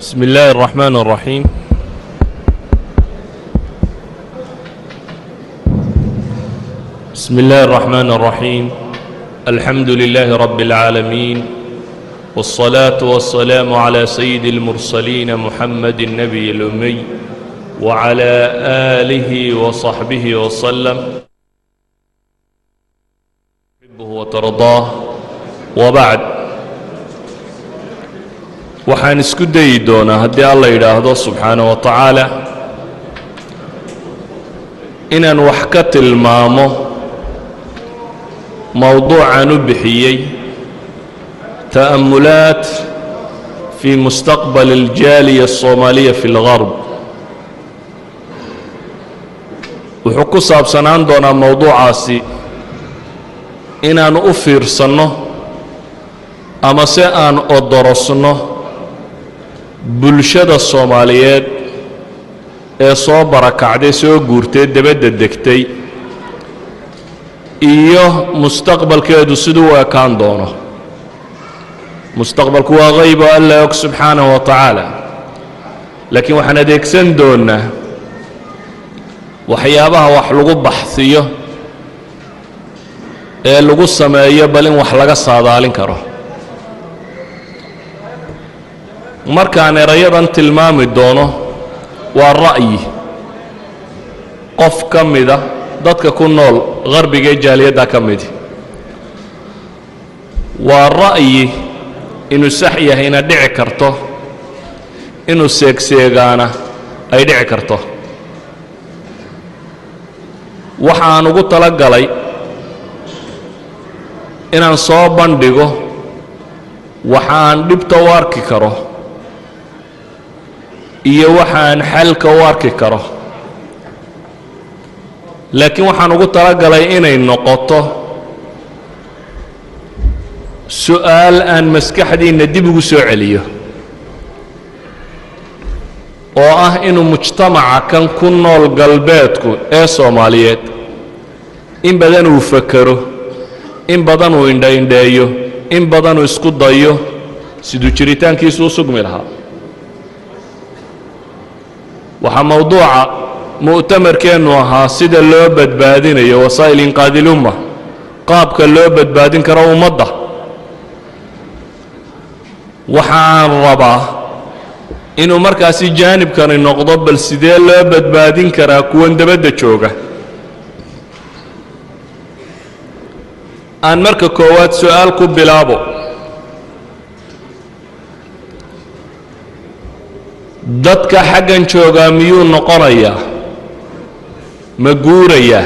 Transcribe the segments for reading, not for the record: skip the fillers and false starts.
بسم الله الرحمن الرحيم. بسم الله الرحمن الرحيم. الحمد لله رب العالمين، والصلاة والسلام على سيد المرسلين محمد النبي الأمي وعلى آله وصحبه وسلم تحبه وترضاه. وبعد، waxaan isku dayi doonaa haddii alla yidhaahdo subxaanaه wa tacaala inaan wax ka tilmaamo mowduucan u bixiyey ta'amulaat fii mustaqbal aljaaliya الsoomaaliya fi اlgarb. wuxuu ku saabsanaan doonaa mowduucaasi inaan u fiirsanno ama se aan odorosno bulshada Soomaaliyeed ee soo barakacday, soo guurtay, dabadda degtay, iyo mustaqbalkeedu siduu u ekaan doono. mustaqbalku waa qayb oo alla og subxaanahu wa tacaala, laakiin waxaan adeegsan doonaa waxyaabaha wax lagu baxsiyo ee lagu sameeyo bal in wax laga saadaalin karo. markaan erayadan tilmaami doono waa ra'yi qof ka mida dadka ku nool qarbiga ee jaaliyadda ka midi. waa ra'yi inuu sax yahayna dhici karto, inuu seegseegaana ay dhici karto. waxaan ugu talagalay inaan soo bandhigo waxaan dhibta u arki karo iyo waxaan xalka u arki karo, laakiin waxaan ugu talagalay inay noqoto su'aal aan maskaxdiinna dib ugu soo celiyo, oo ah inuu mujtamaca kan ku nool galbeedku ee Soomaaliyeed in badan uu fakero, in badan uu indhaindheeyo, in badan uu isku dayo siduu jiritaankiisu u sugmi lahaa. waxaa mowduuca mu'tamarkeennu ahaa sida loo badbaadinayo wasaa'il inqaadi lumma, qaabka loo badbaadin karo ummadda. waxaan rabaa inuu markaasi jaanibkani noqdo bal sidee loo badbaadin karaa kuwan dabadda jooga. aan marka koowaad su'aal ku bilaabo. dadka xaggan joogaa miyuu noqonayaa? ma guurayaa?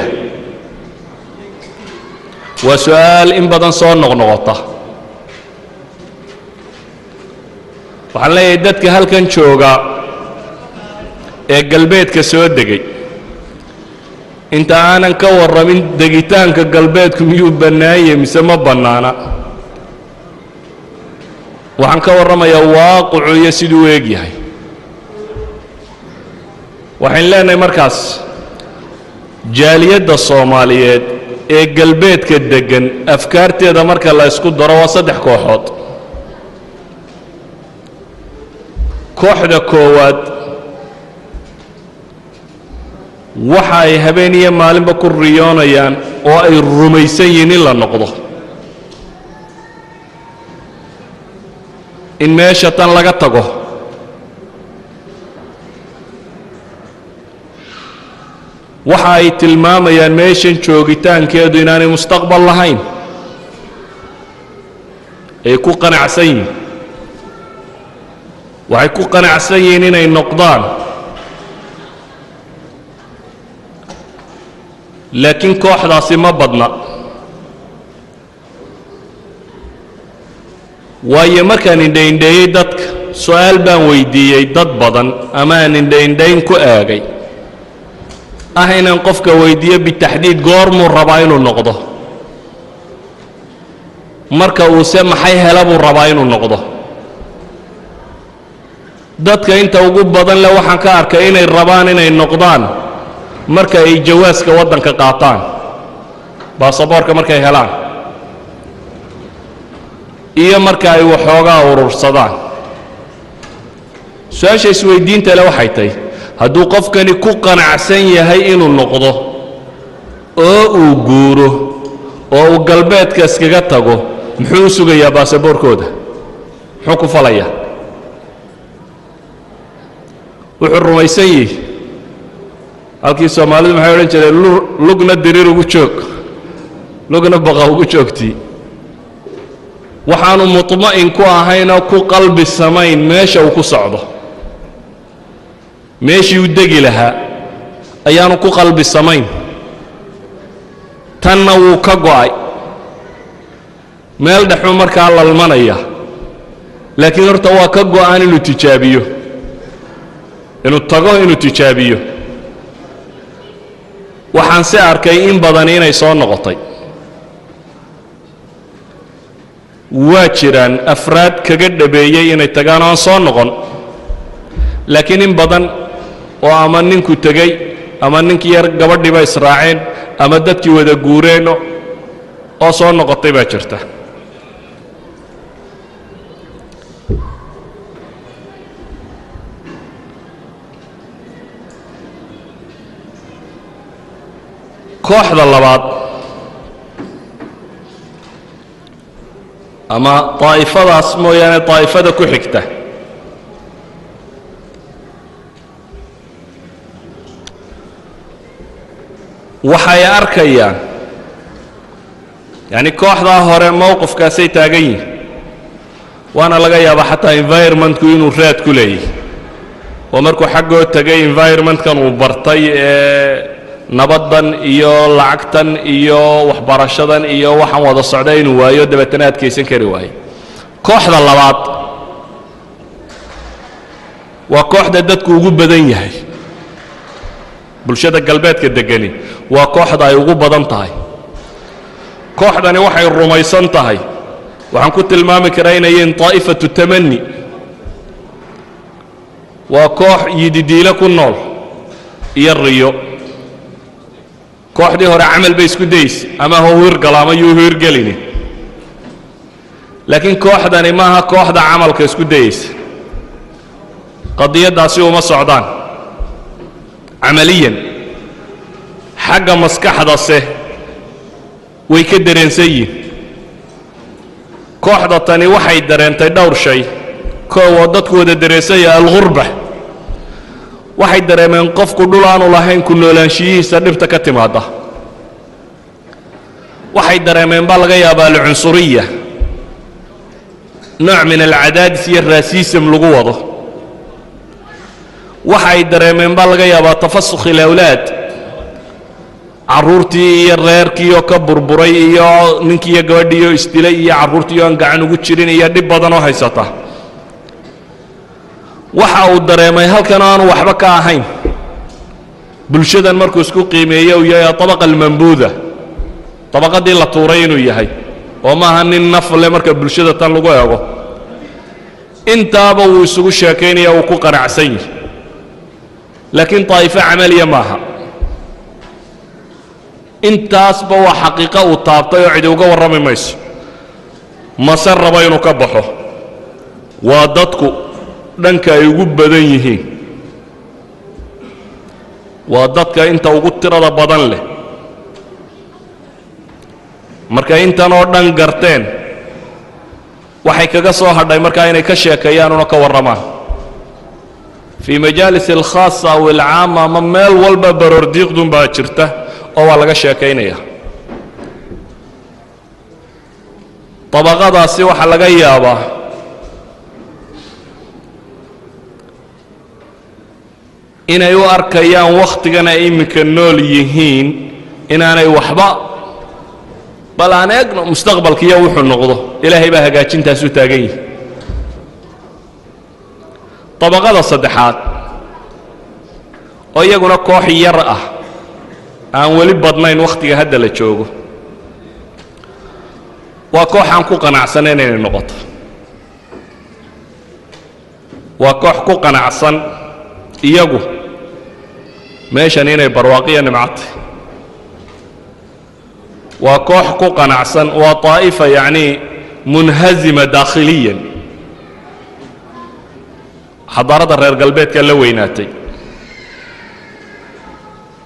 waa su'aal in badan soo noqnoqota. waxaan leeyahay dadka halkan jooga ee galbeedka soo degay, inta aanan ka warramin degitaanka galbeedku miyuu bannaanyay mise ma bannaana, waxaan ka warramayaa waaqicu iyo siduu u eg yahay. waxaan leenahay markaas jaaliyadda Soomaaliyeed ee galbeedka deggan afkaarteeda marka la isku daro waa saddex kooxood. kooxda koowaad waxa ay habeen iyo maalinba ku riyoonayaan oo ay rumaysan yihiin in la noqdo, in meesha tan laga tago. waxa ay tilmaamayaan meeshan joogitaankeedu inaanay mustaqbal lahayn, ay ku qanacsan yihiin. waxay ku qanacsan yihiin inay noqdaan, laakiin kooxdaasi ma badna. waayo markaan indhaindheeyey dadka, su'aal baan weydiiyey dad badan ama aan indhaindhayn ku eegay ah inaan qofka weydiiyo bitaxdiid goormuu rabaa inuu noqdo, marka uuse maxay hela buu rabaa inuu noqdo. dadka inta ugu badan leh waxaan ka arkay inay rabaan inay noqdaan marka ay jawaaska waddanka qaataan, baasaboorka markay helaan, iyo marka ay waxoogaa urursadaan. su-aasha isweydiinta le waxay tahay hadduu qofkani ku qanacsan yahay inuu noqdo oo uu guuro oo uu galbeedka iskaga tago muxuu u sugayaa baasaboorkooda muxuu ku falayaa wuxuu rumaysan yahay halkii soomaalidu maxay odhan jireen lugna diriir ugu joog lugna baqa ugu joogtii waxaanu mutma'in ku ahaynoo ku qalbi samayn meesha uu ku socdo meeshii u degi lahaa ayaanu ku qalbi samayn tanna wuu ka go'ay meel dhexuu markaa lalmanaya laakiin horta waa ka go'an inuu tijaabiyo inuu tago inuu tijaabiyo waxaan si arkay in badani inay soo noqotay waa jiraan afraad kaga dhabeeyey inay tagaan oan soo noqon laakiin in badan oo ama ninku tegey ama ninkii yar gabadhiiba israaceen ama dadkii wada guureen oo soo noqotay baa jirta kooxda labaad ama daa'ifadaas mooyaane daa'ifada ku xigta waxay arkayaan yacni kooxdaa hore mowqifkaasay taagan yihin waana laga yaabaa xataa environmentku inuu raad ku leeyahy oo markuu xaggoo tegay environmentkan uu bartay ee nabaddan iyo lacagtan iyo waxbarashadan iyo waxaan wada socda inuu waayo dabeetana adkaysan kari waayo kooxda labaad waa kooxda dadku ugu badan yahay bulshada galbeedka degani waa kooxda ay ugu badan tahay kooxdani waxay rumaysan tahay waxaan ku tilmaami karaa inay yihiin daa'ifatu tamani waa koox yididiilo ku nool iyo riyo kooxdii hore camal bay isku daysa ama ha hirgalo ama yuu hirgelini laakiin kooxdani maaha kooxda camalka isku dayaysa qadiyaddaasi uma socdaan camaliyan xagga maskaxdase way ka dareensan yihin kooxda tani waxay dareentay dhowr shay koowoo dadku wada dareensanya alghurba waxay dareemeen qofku dhul aanu lahayn ku noolaanshiyihiisa dhibta ka timaadda waxay dareemeen baa laga yaabaa alcunsuriya nooc min alcadaadis iyo raasism lagu wado waxay dareemeen baa laga yaabaa tafasukh ilawlaad carruurtii iyo reerkii oo ka burburay iyo ninkii iyo gabadhii oo isdilay iyo carruurtii oo aan gacan ugu jirin iyo dhib badan oo haysata waxa uu dareemay halkan aanu waxba ka ahayn bulshadan markuu isku qiimeeyo uu yahay tabaqa almanbuuda tabaqadii la tuuray inuu yahay oo maaha nin nafle marka bulshada tan lagu eego intaaba wuu isugu sheekaynaya uu ku qanacsan yahay laakiin daa'ifo camaliya maaha intaasba waa xaqiiqo uu taabtay oo cidi uga warrami mayso mase raba inuu ka baxo waa dadku dhanka ay ugu badan yihiin waa dadka inta ugu tirada badan leh marka intan oo dhan garteen waxay kaga soo hadhay markaa inay ka sheekeeyaan una ka warramaan fii majaalis alkhaasa aw alcaama ama meel walba baroordiiqdun baa jirta oo waa laga sheekaynaya dabaqadaasi waxaa laga yaabaa inay u arkayaan wakhtigan ay iminka nool yihiin inaanay waxba bal aan eegno mustaqbalkiiyo wuxuu noqdo ilaahay baa hagaajintaas u taagan yihi dabaqada saddexaad oo iyaguna koox yar ah aan weli badnayn wakhtiga hadda la joogo waa koox aan ku qanacsanayn inay noqoto waa koox ku qanacsan iyagu meeshan inay barwaaqiya nimcatay waa koox ku qanacsan waa طaa'ifa yacni munhazima daakhiliyan xadaarada reer galbeedka la weynaatay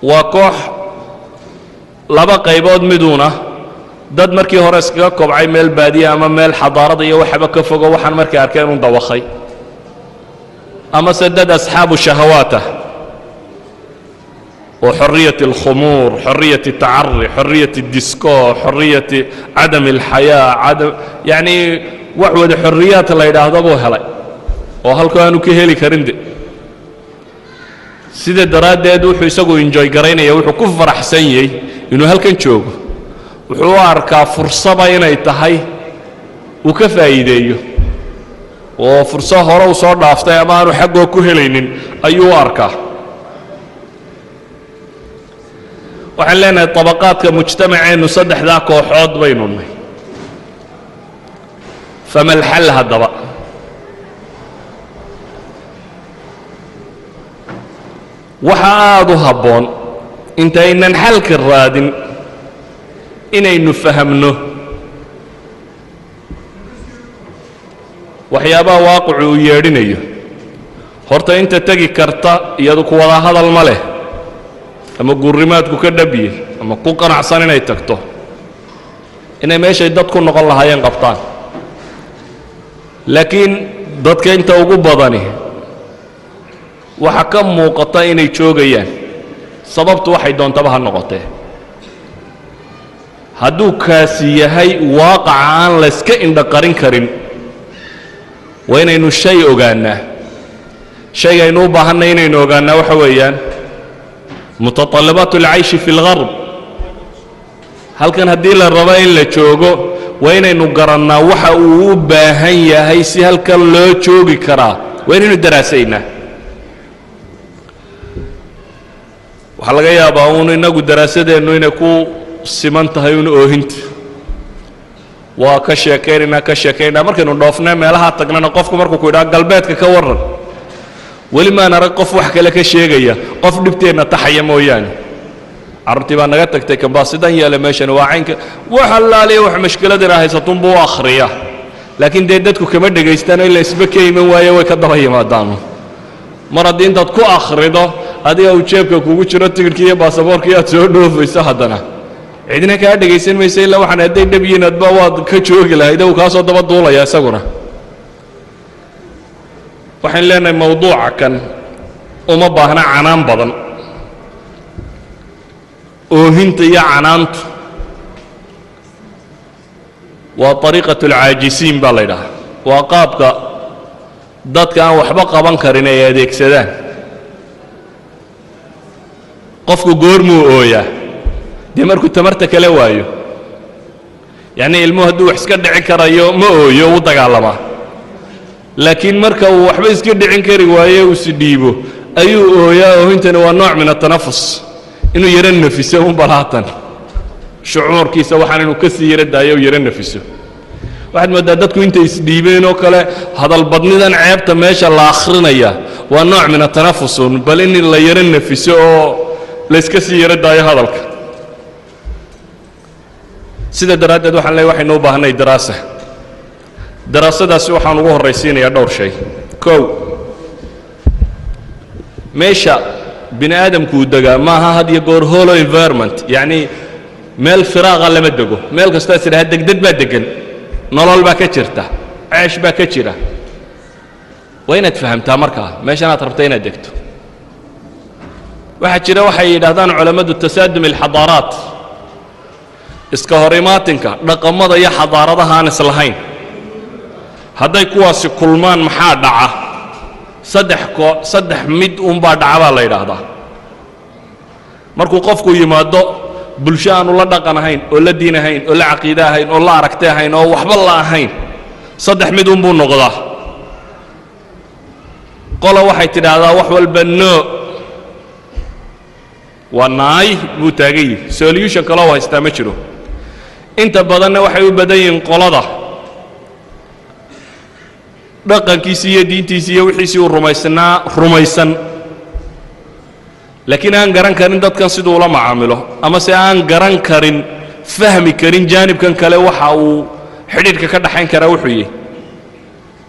waa koox laba qaybood miduuna dad markii hore iskaga kobcay meel baadiya ama meel xadaarada iyo waxba ka fogo waxaan markay arkeen u dawaqay ama se dad asxaabu shahawaatah وحرية الخمور حرية التعري حرية الديسكو حرية عدم الحياة يعني وحود حريات الله يدهد أبو هلاي وهل كانوا كهلي كرند سيدة دراد دادو حيساقو إنجوي قرينا يوحو كفر حسيني إنه هل كان شوقو وحوار كفرصة بينا يتحي وكفا يديو وفرصة هراو صار دافتا يمانو حقو كهلين أيو أركا waxaan leenahay طبقaadka mujtamaceenu saddexdaa kooxood baynu nahay fama alxal haddaba waxa aad u habboon intaynan xalka raadin inaynu fahamno waxyaabaha waaqicu uu yeedhinayo horta inta tegi karta iyadu ku wada hadal ma leh ama gurrimaadku ka dhabiye ama ku qanacsan inay tagto inay meeshay dad ku noqon lahaayeen qabtaan laakiin dadka inta ugu badani waxa ka muuqata inay joogayaan sababtu waxay doontaba ha noqotee hadduu kaasi yahay waaqaca aan la iska indhaqarin karin waa inaynu shay ogaannaa shaygaynu u baahannay inaynu ogaannaa waxa weeyaan متطلبات العيش في الغرب هل كان هدي للربا إن لا جوجو وين إنه قرنا وحا وباهية هيسي هل كان لا جوجي كرا وين إنه دراسينا وحلقة يا باون إنه دراسة إنه إنكو سمنت هيون أوهنت وكشكيرنا كشكيرنا مركن نضافنا مالها تقنا نقفكم مركو كودا قلبات كورن weli maan arag qof wax kale ka sheegaya qof dhibteenna taxaya mooyaane carruurtii baa naga tagtay kambaasidan yaala meeshan waa caynka wax allaaliya wax mashkiladina haysatun buu akhriya laakiin dee dadku kama dhagaystaan ila isba ka iman waaye way ka daba yimaadaan mar haddii intaad ku akhrido adiga uu jeebka kugu jiro tigidhkii iyo baasaboorkii aad soo dhoofayso haddana cidina kaa dhagaysan maysa ilaa waxaan hadday dhab yihiin adba waad ka joogi lahayd uu kaa soo daba duulaya isaguna waxaan leenahay mawduuca kan uma baahna canaan badan oohinta iyo canaantu waa طariiqaة الcaajisiin baa la ydhahaa waa qaabka dadka aan waxba qaban karin ay adeegsadaan qofku goormuu ooyaa dee markuu tamarta kala waayo yacni ilmuhu hadduu wax iska dhici karayo ma ooyo u dagaalamaa laakiin marka uu waxba iska dhicin kari waaye uu si dhiibo ayuu ooyaa oohintani waa nooc min atanafus inuu yaro nafiso un balaatan shucuurkiisa waxaan inuu ka sii yaro daayo yaro nafiso waxaad moodaa dadku intay isdhiibeen oo kale hadalbadnidan ceebta meesha la akhrinaya waa nooc min atanafusun bal in la yaro nafiso oo la iska sii yaro daayo hadalka sida daraaddeed waxaan leeyahay waxaynu u baahanay daraasa daraasadaasi waxaan ugu horraysiinayaa dhowr shay kow meesha bini aadamku uu degaa maaha had iyo goor holo environment yacni meel firaaqa lama dego meel kastaa is idhaha degdeg baa degan nolol baa ka jirta ceesh baa ka jira waa inaad fahamtaa markaa meeshanaad rabta inaad degto waxaa jira waxay yidhahdaan culammadu tasaadum alxadaaraat iska hor imaatinka dhaqamada iyo xadaaradaha aan islahayn hadday kuwaasi kulmaan maxaa dhaca saddex mid unbaa dhaca baa la yidhaahdaa markuu qofku yimaado bulsho aanu la dhaqan ahayn oo la diin ahayn oo la caqiide ahayn oo la aragti ahayn oo waxba la ahayn saddex mid unbuu noqdaa qola waxay tidhaahdaa wax walba no waa naay buu taagan yihi solution kaloo haystaa ma jiro inta badanna waxay u badan yihiin qolada dhaqankiisii iyo diintiisii iyo wixiisii uu rumaysan laakiin aan garan karin dadkan siduu ula macaamilo ama se aan garan karin fahmi karin jaanibkan kale waxa uu xidhiidhka ka dhaxayn karaa wuxuu yihi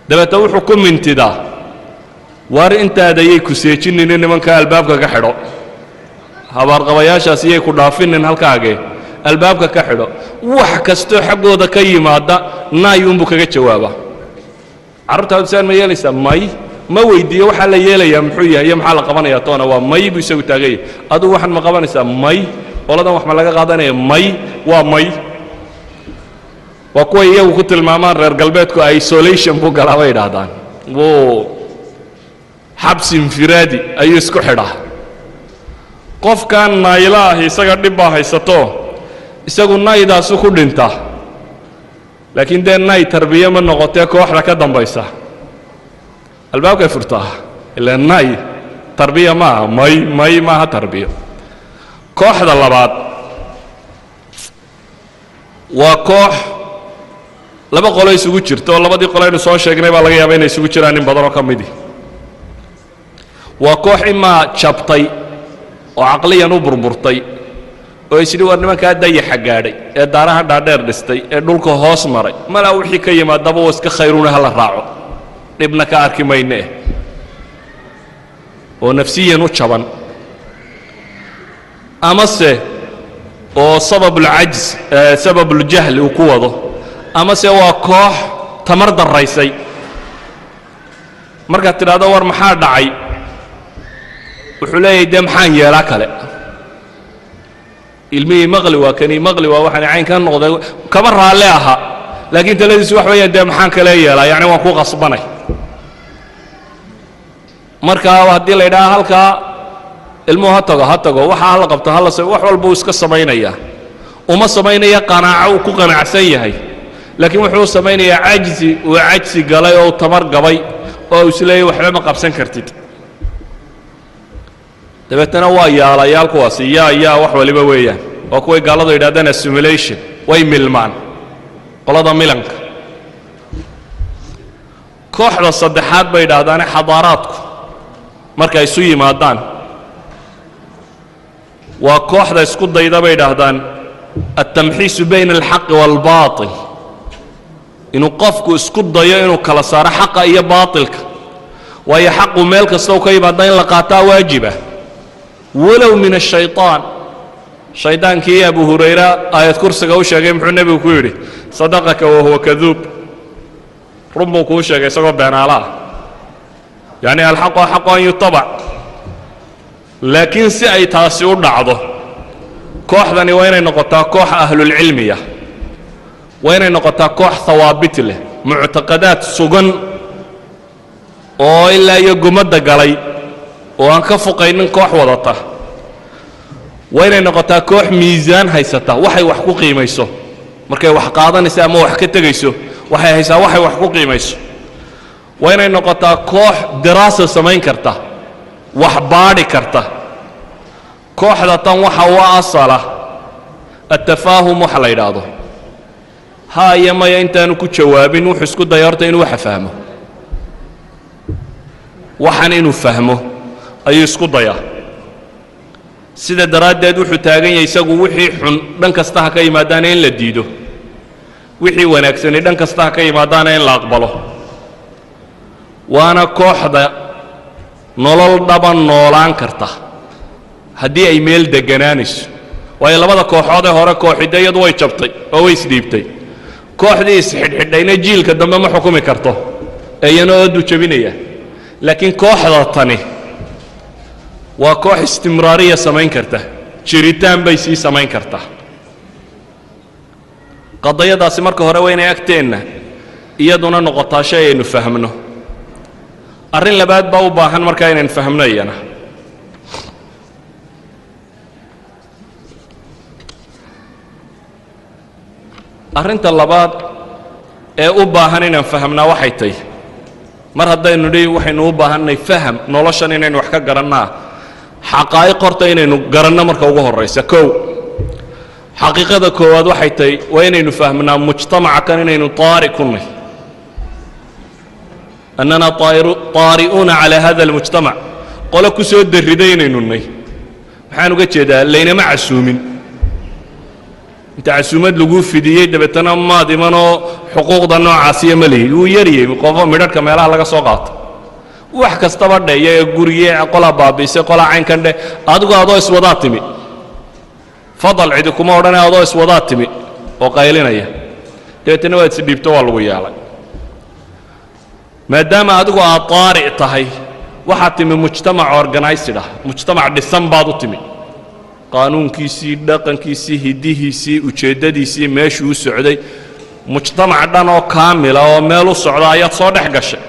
dabeetna wuxuu ku mintidaa war intaada ayay ku seejinin nimanka albaabka ka xidho habaarqabayaashaas iyay ku dhaafinin halkaagee albaabka ka xidho wax kastoo xaggooda ka yimaada naayuunbuu kaga jawaaba carruurtaadu saan ma yeelaysaa may ma weydiiyo waxaa la yeelayaa muxuu yahay iyo maxaa la qabanayaa toona waa may buu isagu taagaya adugu waxaan ma qabanaysaa may qoladan wax ma laga qaadanaya may waa may waa kuwa iyagu ku tilmaamaan reer galbeedku isolation buu galaa bay idhaahdaan xabsi infiraadi ayuu isku xidhaa qofkan nayla ahi isaga dhib baa haysato isagu naydaasu ku dhinta laakiin dee nay tarbiye ma noqotee kooxda ka dambaysa albaabkay furtaa ilaa nay tarbiya maaha may maaha tarbiyo kooxda labaad waa koox laba qolo isugu jirto oo labadii qolo aynu soo sheegnay baa laga yaabaa inay isugu jiraan in badanoo ka midi waa koox imaa jabtay oo caqliyan u burburtay oo isidhi war nimankaa dayaxa gaadhay ee daaraha dhaadheer dhistay ee dhulka hoos maray malaa wixii ka yimaadaba waa iska khayruuna ha la raaco dhibna ka arki mayne oo nafsiyan u jaban amase oo sababuljahl uu ku wado amase waa koox tamar darraysay markaad tidhaahdo war maxaa dhacay wuxuu leeyahay dee maxaan yeelaa kale ilmihii maqli waa kanii maqli waa waxaan cayn ka noqday kama raalle aha laakiin taladiisu wax weeyaan dee maxaan kale yeelaa yacni waan ku qasbanay markaa haddii la yidhaha halkaa ilmuhu ha tago waxa hala qabto wax walba uu iska samaynayaa uma samaynaya qanaaco uu ku qanacsan yahay laakiin wuxuu samaynayaa cajzi uu cajsi galay oo tamar gabay oo isleeyay waxba ma qabsan kartid dabeetana waa yaalayaal kuwaasi yaa wax waliba weeyaan waa kuway gaaladu yidhahdaan assimilation way milmaan qolada milanka kooxda saddexaad bay yidhaahdaane xadaaraadku markay isu yimaadaan waa kooxda isku dayda bay yidhaahdaan altamxiisu bayna alxaqi waalbaatil inuu qofku isku dayo inuu kala saaro xaqa iyo baatilka waayo xaqu meel kastoo ka yimaada in la qaataa waajiba walow min ashayطaan shaydaankii abu hurayra aayad kursiga u sheegay muxuu nebigu ku yidhi sadaqaka wahuwa kaduub run buu kuu sheegay isagoo beenaala ah yacni alxaqu axaqu an yutabac laakiin si ay taasi u dhacdo kooxdani waa inay noqotaa koox ahlulcilmiya waa inay noqotaa koox hawaabit leh muctaqadaad sugan oo ilaa iyo gumadda galay oo aan ka foqaynin koox wadata waa inay noqotaa koox miisaan haysata waxay wax ku qiimayso markay wax qaadanaysa ama wax ka tegayso waxay haysaa waxay wax ku qiimayso waa inay noqotaa koox diraasa samayn karta wax baadhi karta kooxda tan waxa u asala atafaahum waxa la yidhaahdo haa iyo maya intaanu ku jawaabin wuxuu isku daya horta inuu waxa fahmo waxan inuu fahmo ayuu isku dayaa sida daraaddeed wuxuu taagan yahay isagu wixii xun dhan kasta ha ka yimaadaana in la diido wixii wanaagsani dhan kasta ha ka yimaadaana in la aqbalo waana kooxda nolol dhaban noolaan karta haddii ay meel deganaanayso waayo labada kooxoodee hore kooxidda iyadu way jabtay oo way isdhiibtay kooxdii isxidhxidhayna jiilka dambe ma xukumi karto eeyana ooduu jabinaya laakiin kooxda tani waa koox istimraariya samayn karta jiritaan bay sii samayn kartaa qadayadaasi marka hore waa inay agteenna iyaduna noqotaa shay aynu fahmno arrin labaad baa u baahan markaa inaynu fahmno iyana arrinta labaad ee u baahan inaan fahmnaa waxay tahay mar haddaynu nidhi waxaynu u baahannay faham noloshan inaynu wax ka garannaa xaqaa'iq horta inaynu garanno marka ugu horraysa kow xaqiiqada koowaad waxay tahay waa inaynu fahmnaa mujtamaca kan inaynu taari ku nahy annana taari'uuna calaa hada almujtamac qole ku soo darriday inaynu nahy maxaan uga jeedaa laynama casuumin inta casuumad laguu fidiyey dabeetana maad imanoo xuquuqda noocaasiyo ma lihid wuu yariyey qofo midharhka meelaha laga soo qaato wax kastaba dheeya ee guriye qola baabiisay qola caynkan dhe adigu adoo iswadaa timi fadal cidi kuma odhanay adoo iswadaa timi oo qaylinaya deetana waad isdhiibto waa lagu yeelay maadaama adigu aad taaric tahay waxaad timi mujtamac organized ah mujtamac dhisan baad u timi qaanuunkiisii dhaqankiisii hidihiisii ujeeddadiisii meeshuu u socday mujtamac dhan oo kaamila oo meel u socda ayaad soo dhex gashay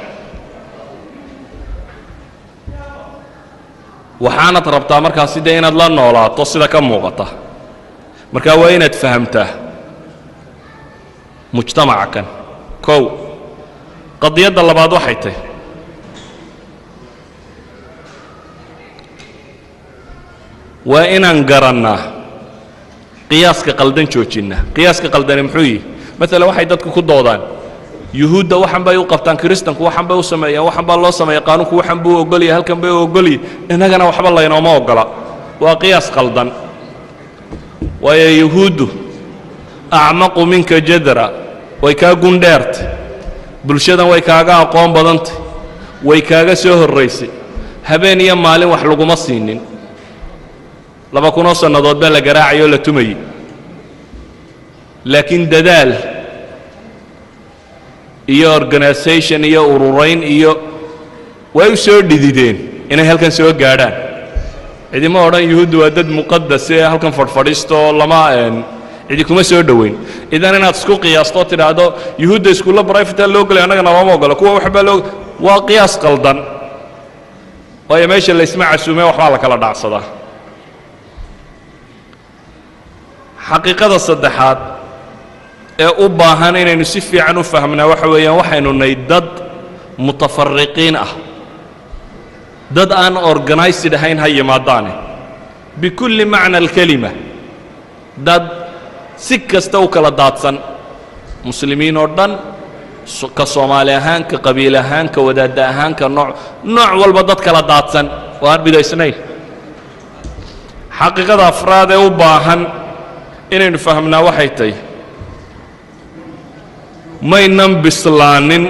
waxaanad rabtaa markaas sidee inaad la noolaato sida ka muuqata marka waa inaad fahamtaa mujtamaca kan kow qadiyadda labaad waxay tahay waa inaan garannaa qiyaaska qaldan joojinna qiyaaska qaldani muxuu yihi maalan waxay dadku ku doodaan yuhuudda waxan bay u qabtaan kiristanku waxan bay u sameeyaan waxan baa loo sameeya qaanuunku waxan buu ogolyahay halkan bay u ogolyihin innagana waxba laynooma ogola waa qiyaas qaldan waayo yuhuuddu acmaqu minka jadra way kaa gundheertay bulshadan way kaaga aqoon badantay way kaaga soo horraysay habeen iyo maalin wax laguma siinin 2,000 sannadood baa la garaacay oo la tumayey laakiin dadaal iyo organisation iyo ururayn iyo way u soo dhidideen inay halkan soo gaadhaan cidima odhan yuhuuddu waa dad muqadas ee halkan fadhfadhiisto lama cidi kuma soo dhoweyn idan inaad isku qiyaasto tidhaahdo yuhuudda iskuulla brifata loo golay annagana looma ogola kuwa waxbaa loo waa qiyaas qaldan waayo meesha laysma casuumee waxbaa la kala dhacsadaa xaqiiqada saddexaad ee u baahan inaynu si fiican u fahmnaa waxa weeyaan waxaynu nahay dad mutafariqiin ah dad aan organized ahayn ha yimaadaane bikulli macna alkelima dad si kasta u kala daadsan muslimiin oo dhan ka soomaali ahaan ka qabiil ahaan ka wadaadda ahaan ka nooc walba dad kala daadsan oo aan bidaysnayn xaqiiqada afraad ee u baahan inaynu fahmnaa waxay tahay maynan bislaanin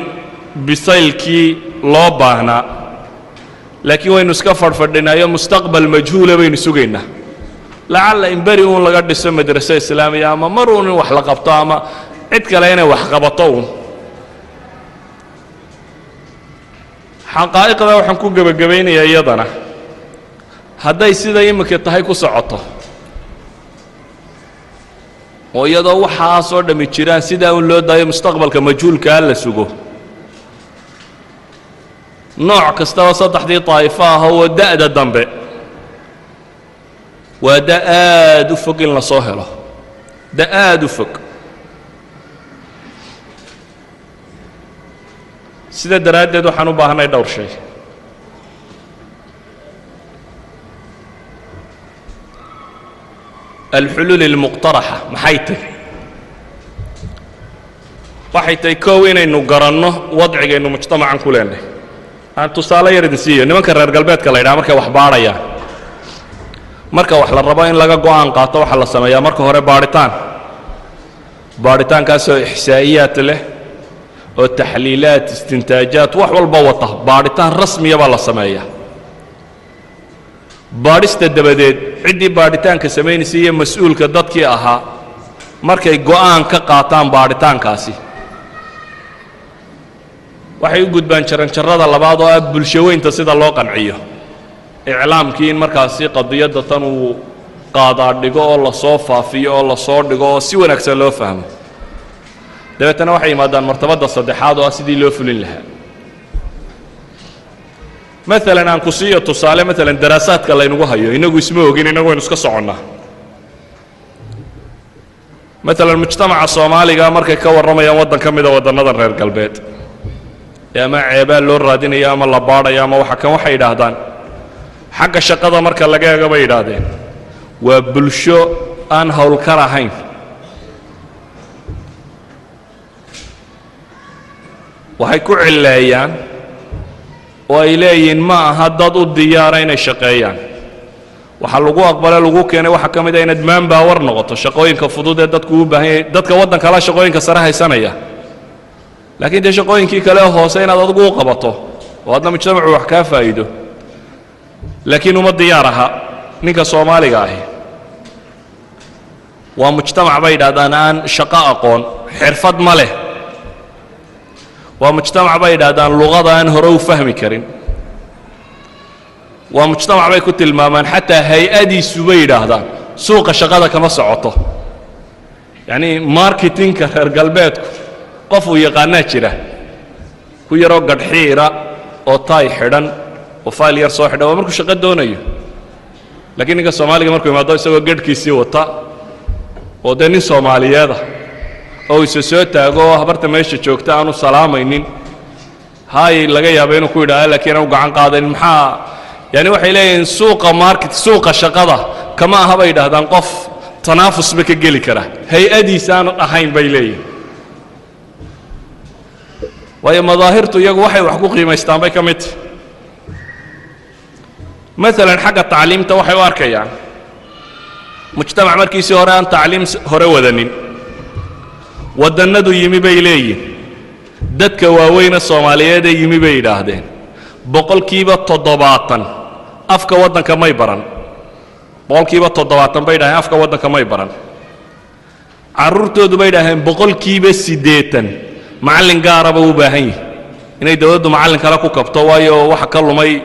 bisaylkii loo baahnaa laakiin waynu iska fadhfadhinaayo mustaqbal majhuula baynu sugaynaa lacalla in beri uun laga dhiso madraso islaamiya ama mar uun in wax la qabto ama cid kale inay wax qabato uun xaqaa'iqda waxaan ku gebagabaynayaa iyadana hadday sida iminka tahay ku socoto oo iyadoo waxaasoo dhammi jiraan sidaa un loo daayo mustaqbalka majhuulkaa la sugo nooc kastaba saddexdii daa'ifo ah oo da'da dambe waa da aad u fog in la soo helo da aad u fog sida daraaddeed waxaan u baahanay dhowr shay الحلول المقترحة maxay tahay waxay tahay koow inaynu garanno wadcigaynu mujtamacan ku leenahay aan tusaale yar idin siiyo nimanka reer galbeedka la yidhaha markay wax baadhayaan marka wax la rabo in laga go'aan qaato waxa la sameeyaa marka hore baadhitaankaasoo ixsaa'iyaad leh oo taxliilaad istintaajaad wax walba wata baadhitaan rasmiya baa la sameeyaa baadhista dabadeed ciddii baadhitaanka samaynaysay iyo mas-uulka dadkii ahaa markay go'aan ka qaataan baadhitaankaasi waxay u gudbaan jaranjarrada labaad oo ah bulshaweynta sida loo qanciyo iclaamkii in markaasi qadiyadda tan uu qaadaadhigo oo la soo faafiyo oo la soo dhigo oo si wanaagsan loo fahmo dabeetana waxay yimaadaan martabadda saddexaad oo ah sidii loo fulin lahaa maalan aan ku siiyo tusaale maalan daraasaadka laynagu hayo inagu isma ogin inagu waynu iska soconnaa maalan mujtamaca soomaaliga markay ka warramayaan waddan ka mida waddannadan reer galbeed ee ama ceebaa loo raadinaya ama la baadhaya ama waxa kan waxay yidhaahdaan xagga shaqada marka laga eego bay yidhaahdeen waa bulsho aan howlkar ahayn waxay ku cilleeyaan oo ay leeyihiin ma aha dad u diyaara inay shaqeeyaan waxa lagu aqbale lagu keenay waxa ka mid ah inaad manpower noqoto shaqooyinka fudud ee dadku u baahan yahay dadka waddanka la shaqooyinka sare haysanaya laakiin dee shaqooyinkii kale hoose inaad adigu u qabato وهذا مجتمع وحكا فايده لكن ما ديارها نيكا صومالي قاهي ومجتمع بيدا دانان شقاء قون حرفت ماله ومجتمع بيدا دان لغة دان هرو فهمي كرين ومجتمع بي كنت المامان حتى هيئدي سويدا هذا سوق الشقاء كما سعوته يعني ماركتينج كهر قلباتكم قفوا يقانا جرا كو يرو قد حيرا او تاي حيران وفايل يرسو حيرا ومركو شقاء دونيو لكن نيكا صومالي مركو يمادو يسوي قد كيسي وطا ودني صوماليادا oo isu soo taago habarta meesha joogta aanu salaamaynin hay laga yaabo inuu ku yiraahdo laakiin uu gacan qaadan maxaa yani waxay leeyihiin suuqa market suuqa shaqada kama aha bay yiraahdaan qof tanaafus ba ka gali kara hay-adiisa aan ahayn bay leeyihiin way madaahirtu iyagu waxay wax ku qiimaystaan bay kamid مثلا حق التعليم تو waxay u arkayaan mujtamac markiisii hore aan tacliim hore wadanin wadannadu yimi bay leeyihiin dadka waaweyna Soomaaliyeed ee yimi bay yiraahdeen boqolkiiba 70 afka wadanka may baran boqolkiiba 70 bay dhahay afka wadanka may baran carruurtoodu bay dhahay boqolkiiba 80 macallin gaaraba u baahan yahay inay dawladdu macallin kala ku kabto waayo waxa ka lumay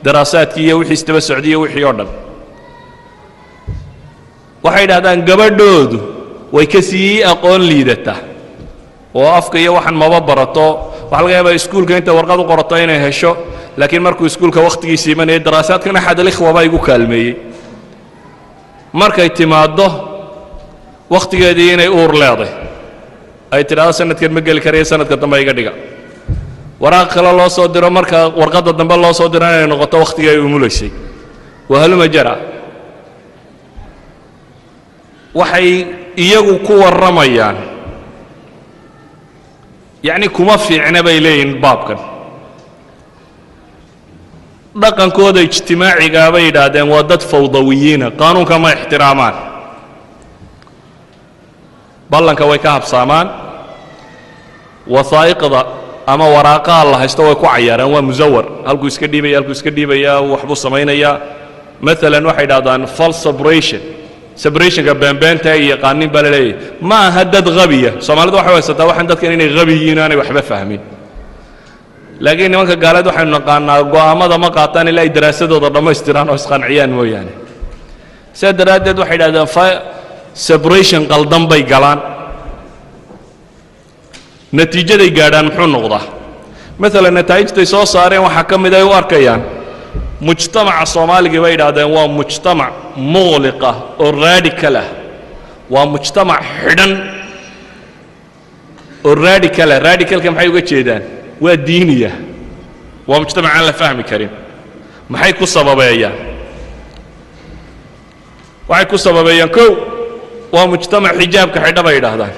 daraasaadkii iyo wixii istaba socdiye wixii oo dhan waxay yiraahdaan gabadhoodu way ka sii aqoon liidata oo afka iyo waxan maba barato waxa laga yaabaa iskuulka inta warqad u qorato inay hesho laakiin markuu iskuulka waqtigiisa imanay daraasaadkana xad al-ikhwa baa igu kaalmeeyay markay timaado waqtigeedii inay uur leedahay ay tiraahdo sanadkan ma gali karayo sanadka dambe iga dhiga waraaq kale loo soo diro marka warqadda dambe loo soo diro inay noqoto waqtiga ay umuleysay wahaluma jara waxay iyagu ku waramayaan yani kuma fiicna bay leeyihiin baabkan dhaqankooda ijtimaaciga bay yidhaahdeen waa dad fawdawiyiina qaanuunka ma ixtiraamaan ballanka way ka habsaamaan wasaa'iqda ama waraaqaha la haysto way ku cayaaraan waa musawar halkuu iska dhiibaya waxbuu samaynayaa maalan waxay yidhahdaan false separation ka beenbeenta iyo qaanin baa leeyahay ma aha dad qabiya Soomaalidu waxay haysataa waxaan dadkan inay qabi yihiin aanay waxba fahmin laakiin nimanka gaalada waxay naqaanaa go'aamada ma qaataan ilaa ay daraasadooda dhamaystiraan oo isqanciyaan mooyaane sida daraadeed waxay yiraahdaan separation qaldan bay galaan natiijaday gaadhaan muxuu noqdaa مثلا natiijada soo saareen waxa kamid ay u arkayaan mujtamaca Soomaaliga bay yiraahdeen waa mujtamac mughliqa oo radical ah waa mujtamac xidhan oo radical ka maxay uga jeedaan waa diiniya waa mujtamac aan la fahmi karin maxay ku sababayaan waxay ku sababayaan ko waa mujtamac xijaabka xidhan bay yiraahdaan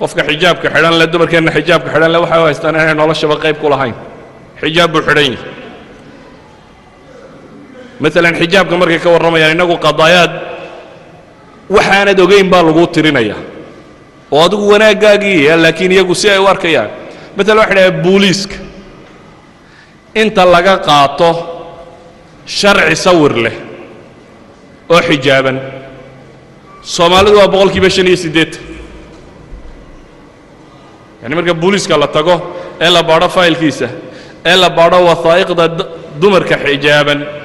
qofka xijaabka xidhan la dumarkeena xijaabka xidhan la waxa haystaan inay noloshaba qayb ku lahayn xijaab buu xidhan yahay مثلا حجابك markay ka waramayaan inagu qadaayad waxaanad ogeyn baa lagu tirinaya oo adigu wanaagaagii laakiin iyagu si ay u arkayaan مثلا waxa dhahay booliiska inta laga qaato sharci sawir leh oo xijaaban Soomaalidu waa boqolkiiba 85 yani marka booliiska la tago ee la baaro faylkiisa ee la baaro wasaa'iqda dumarka xijaaban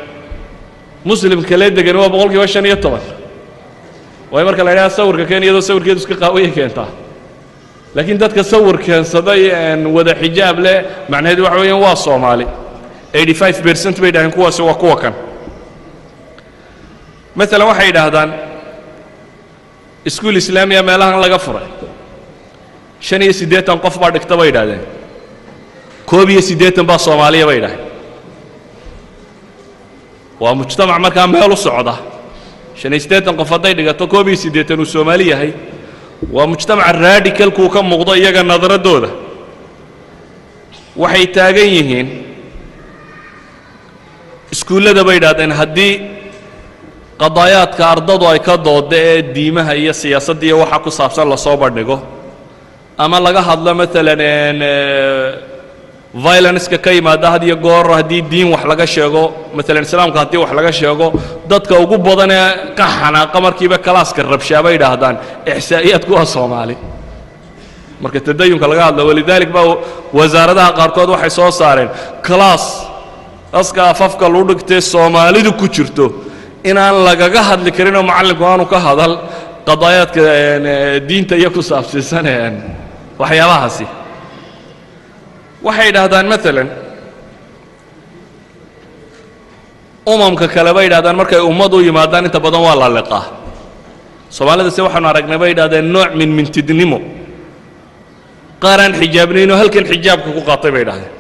مسلم كلا دقن هو بقول كي وشان يطبع وهي مركل عليها صور كان يدو صور كده سك قوية كانت لكن دتك صور كان صداي وذا حجاب له معناه هذا وحوي واصل مالي 85% بيده إن قوة سوا قوة كان مثلا واحد هذان اسكول إسلامية ما لها لا قفرة شن يسديت أن قف بعد كتاب يده كوبي يسديت بس صومالية بيده ومجتمع مركان ميلو سعوده شن يسديت أن قف ضيق كوبي يسديت أن الصومالية هي ومجتمع الراديكال كو كم مقضى يجا نظرة دولة waxay taagan yihiin iskuulada bay dhaadeen hadii qadaayaadka ardadu ay ka dooddo ee diimaha iyo siyaasadda iyo waxa ku saabsan la soo bandhigo ama laga hadlo midaan violence ka yimaada had iyo goor haddii diin wax laga sheego maalan islaamka haddii wax laga sheego dadka ugu badan ee ka xanaaqa markiiba kalaaska rabshaabay yidhaahdaan ixsaa'iyaadku waa Soomaali marka tadayunka laga hadlo walidaalika baa wasaaradaha qaarkood waxay soo saareen kalaas aska afafka loo dhigtay Soomaalidu ku jirto inaan lagaga hadli karin oo macallinku aanu ka hadal qadaayaadka diinta iyo ku saabsan waxyaabahaasi waxay yidhaahdaan maalan umamka kale bay yidhahdaan markay ummad u yimaadaan inta badan waa la liqaa Soomaalida si waxaanu aragnay bay yidhahdeen nooc min mintidnimo qaaraan xijaabnayno halkan xijaabka ku qaatay bay yidhahdeen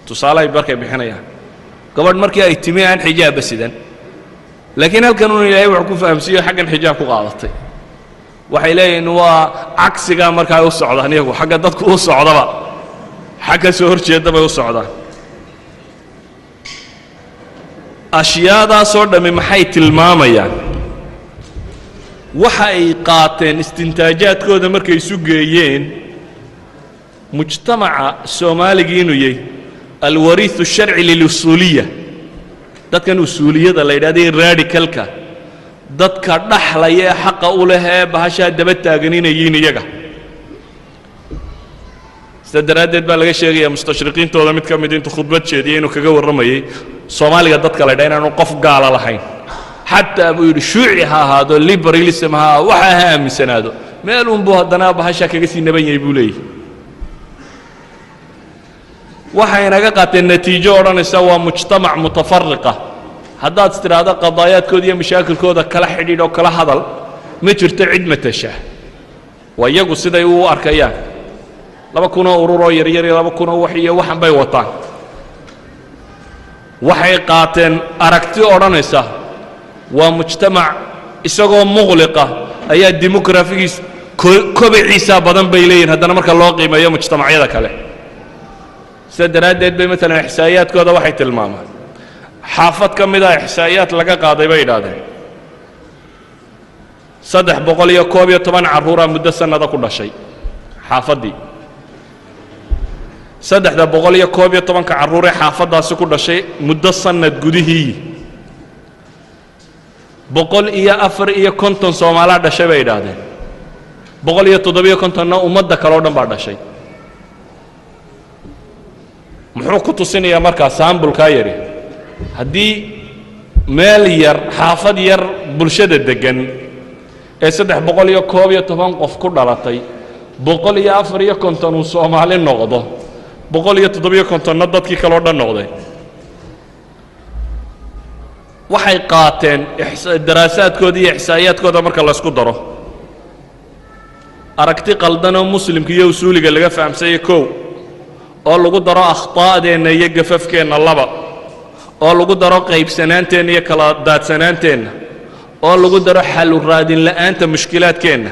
tusaale ay barkay bixinayaan gabadh markii ay timi aan xijaaba sidan laakiin halkan uu Ilaahay wax ku fahamsiyo xaggan xijaab ku qaadatay waxay leeyihiin waa cagsiga markaa u socdaan iyagu xagga dadku u socdaba xagga soo horjeeda bay u socdaan ashyaadaasoo dhammi maxay tilmaamayaan waxa ay qaateen istintaajaadkooda markay isu geeyeen mujtamaca Soomaaliga inuu yahay alwariithu sharci lilusuuliya dadkan usuuliyada la yidhaahdo radicalka dadka dhaxlaya ee xaqa u leh ee bahashaa daba taagan inay yihiin iyaga sida daraaddeed baa laga sheegayaa mustashriqiintooda mid ka mid intuu khudbad jeediyey inuu kaga warramayey Soomaaliga dadka la yidhaha inaanu qof gaala lahayn xataa buu yidhi shuuci ha ahaado liberalism ha waxa ha aaminsanaado meel unbuu haddana bahashaa kaga sii naban yahay buu leeyahy waxay naga qaateen natiijo odhanaysa waa mujtamac mutafariqa haddaad istiraahdo qadaayaadkooda iyo mashaakilkooda kala xidhiidh oo kala hadal ma jirto cid matasha waa iyagu siday u arkayaan 2,000 oo urur oo yaryar iyo 2,000 wax iyo waxan bay wataan waxay qaateen aragti odhanaysa waa mujtamac isagoo muqliqa ayaa demografigiis kobiciisa badan bay leeyihiin haddana marka loo qiimeeyo mujtamacyada kale sida daraaddeed bay maalan ixsaa'iyaadkooda waxay tilmaamaan xaafad ka mid ah ixsaa'iyaad laga qaaday bay yidhaahdeen 311 carruura muddo sannada ku dhashay xaafaddii 311 carruur ee xaafaddaasi ku dhashay muddo sannad gudihii 154 Soomaalaa dhashay bay yidhaahdeen 157 ummadda kale oo dhan baa dhashay muxuu ku tusinayaa markaa saambulkaa yari haddii meel yar xaafad yar bulshada degan ee 311 qof ku dhalatay 154 uu Soomaali noqdo 157 dadkii kale oo dhan noqday waxay qaateen daraasaadkooda iyo ixsaa'iyaadkooda marka la isku daro aragti qaldan oo muslimka iyo usuuliga laga fahamsay koow oo lagu daro akhtaa'deenna iyo gafafkeenna laba oo lagu daro qaybsanaanteenna iyo kala daadsanaanteenna oo lagu daro xal u raadin la'aanta mushkilaadkeenna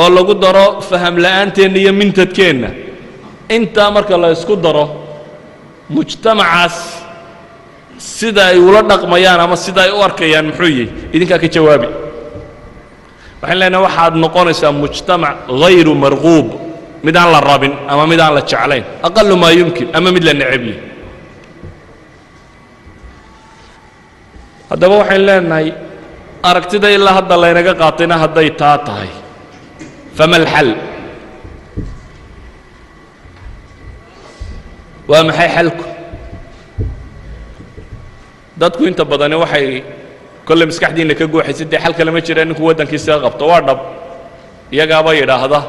oo lagu daro faham la'aanteenna iyo mintadkeenna intaa marka la isku daro mujtamacaas sida ay ula dhaqmayaan ama sida ay u arkayaan muxuu yahay idinkaa ka jawaabi waxaan leenahay waxaad noqonaysaa mujtamac hayru marquub mid aan la rabin ama mid aan la jeclayn aqallu maa yumkin ama mid la necab yahay haddaba waxaan leenahay aragtida ilaa hadda laynaga qaatayna hadday taa tahay fama alxal waa maxay xalku dadku inta badani waxay kolle maskaxdiinna ka guuxaysa dee xal kale ma jira ninku waddankiisa qabto waa dhab iyagaaba yidhaahda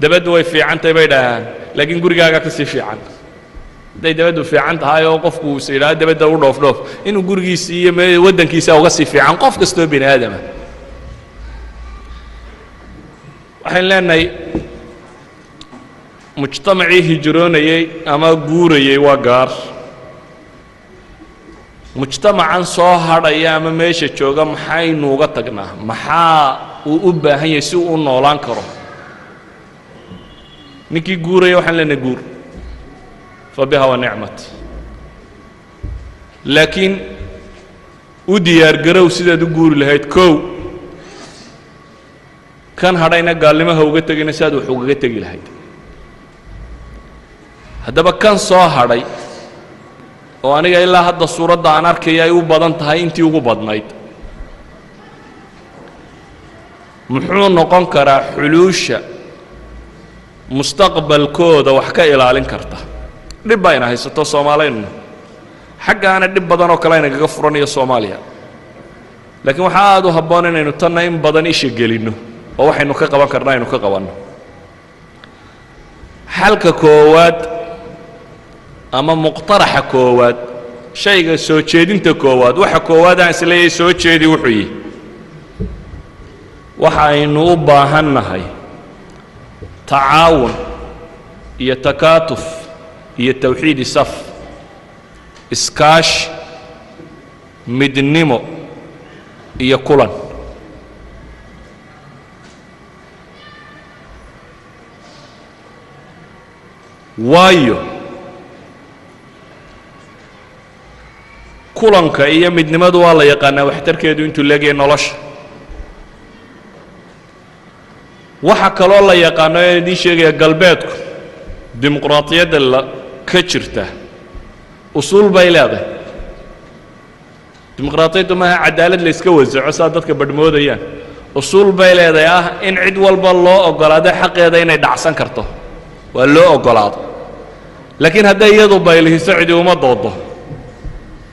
dabaddu way fiicantahay bay dhahaan laakiin gurigaagaa ka sii fiican hadday dabaddu fiican tahay oo qofku is yidhaahdo dabadda u dhoofdhoof inuu gurigiisa iyo waddankiisa uga sii fiican qof kastoo bini aadama waxaan leenahay mujtamacii hijroonayey ama guurayey waa gaar mujtamacan soo hadhaya ama meesha jooga maxaynu uga tagnaa maxaa uu u baahan yahay si uu u noolaan karo ninkii guuraya waxaan leenahay guur fa biha wa nicmat laakiin u diyaargarow sidaad u guuri lahayd kow kan hadhayna gaalnimaha uga tegina si aad wax ugaga tegi lahayd haddaba kan soo hadhay oo aniga ilaa hadda suuradda aan arkaya ay u badan tahay intii ugu badnayd muxuu noqon karaa xuluusha mustaqbalkooda wax ka ilaalin karta dhib bayna haysato Soomaaliyeedna xaggaana dhib badan oo kale inaga furanayo Soomaaliya laakiin waxa aad u habboon inaynu tanna in badan isha gelino oo waxaynu ka qaban karnaa inuu ka qabanno xalka koowaad ama muqtaraxa koowaad shayga soo jeedinta koowaad waxa koowaad aan isleeyahay soo jeedi wuxuu yahay waxaynu u baahannahay tacaawun iyo takaatuf iyo tawxiid saf iskaash midnimo iyo kulan waayo kulanka iyo midnimadu waa la yaqaanaa waxtarkeedu intuu leegyahay nolosha waxa kaloo la yaqaano ee idin sheegaya galbeedku dimuqraadiyadda la ka jirta usul bay leedahay dimuqraadiyaddu maaha cadaalad la iska wasaco saa dadka badhmoodayaan usul bay leedahay ah in cid walba loo ogolaado xaqeeda inay dhacsan karto waa loo ogolaado laakiin hadday iyadu baylihiso cidi uma doodo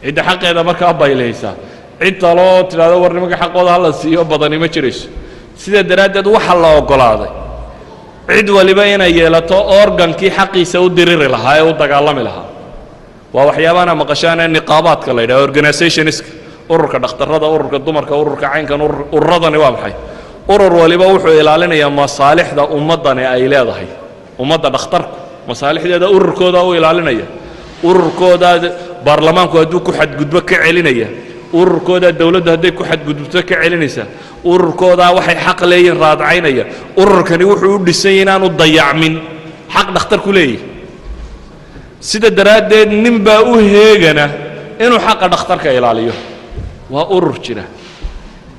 cidda xaqeeda markaa baylihisa cid taloo tidhaahdo war nimanka xaqooda hala siiyo badani ma jirayso sida daraaddeed waxa la ogolaaday cid waliba inay yeelato organkii xaqiisa u diriri lahaa ee u dagaalami lahaa waa waxyaabaana maqashaan ee niqaabaadka la yidhaha organizationska ururka dhakhtarrada ururka dumarka ururka caynkan ururadani waa maxay urur waliba wuxuu ilaalinayaa masaalixda ummaddani ay leedahay ummadda dhakhtarku masaalixdeeda ururkooda u ilaalinaya ururkooda baarlamaanku hadduu ku xadgudbo ka celinaya ururkooda dawladdu hadday ku xadgudubto ka celinaysa ururkooda waxay xaq leeyihiin raadcaynaya ururkani wuxuu u dhisan yahay inaanu dayacmin xaq dhakhtarku leeyahay sida daraaddeed nin baa u heegana inuu xaqa dhakhtarka ilaaliyo waa urur jira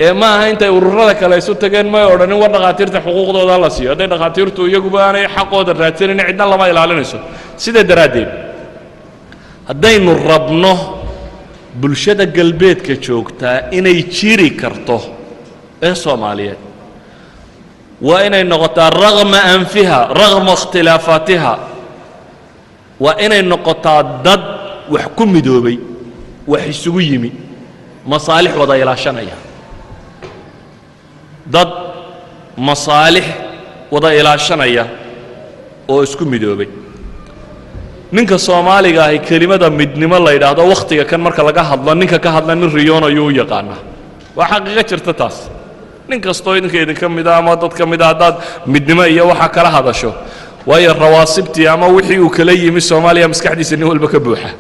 ee ma aha intay ururada kale isu tageen may odhanin war dhakhaatiirta xuquuqdooda la siiyo hadday dhakhaatiirtu iyaguba aanay xaqooda raadsanin cidna lama ilaalinayso sida daraaddeed haddaynu rabno bulshada galbeedka joogtaa inay jiri karto ee Soomaaliyeed waa inay noqotaa ragma anfiha ragma ikhtilaafaatiha waa inay noqotaa dad wax ku midoobay wax isugu yimi masaalix wada ilaashanaya dad masaalix wada ilaashanaya oo isku midoobay ninka Soomaaliga ah kelimada midnimo la yiraahdo waqtiga kan marka laga hadlo ninka ka hadla nin riyoon ayuu yaqaan waa xaqiiqo jirta taas nin kasto idinka mid ah ama dad ka mid ah dad midnimo iyo waxa kala hadasho waayo rawaasibtii ama wixii uu kala yimi Soomaaliya maskaxdiisa nin walba ka buuxa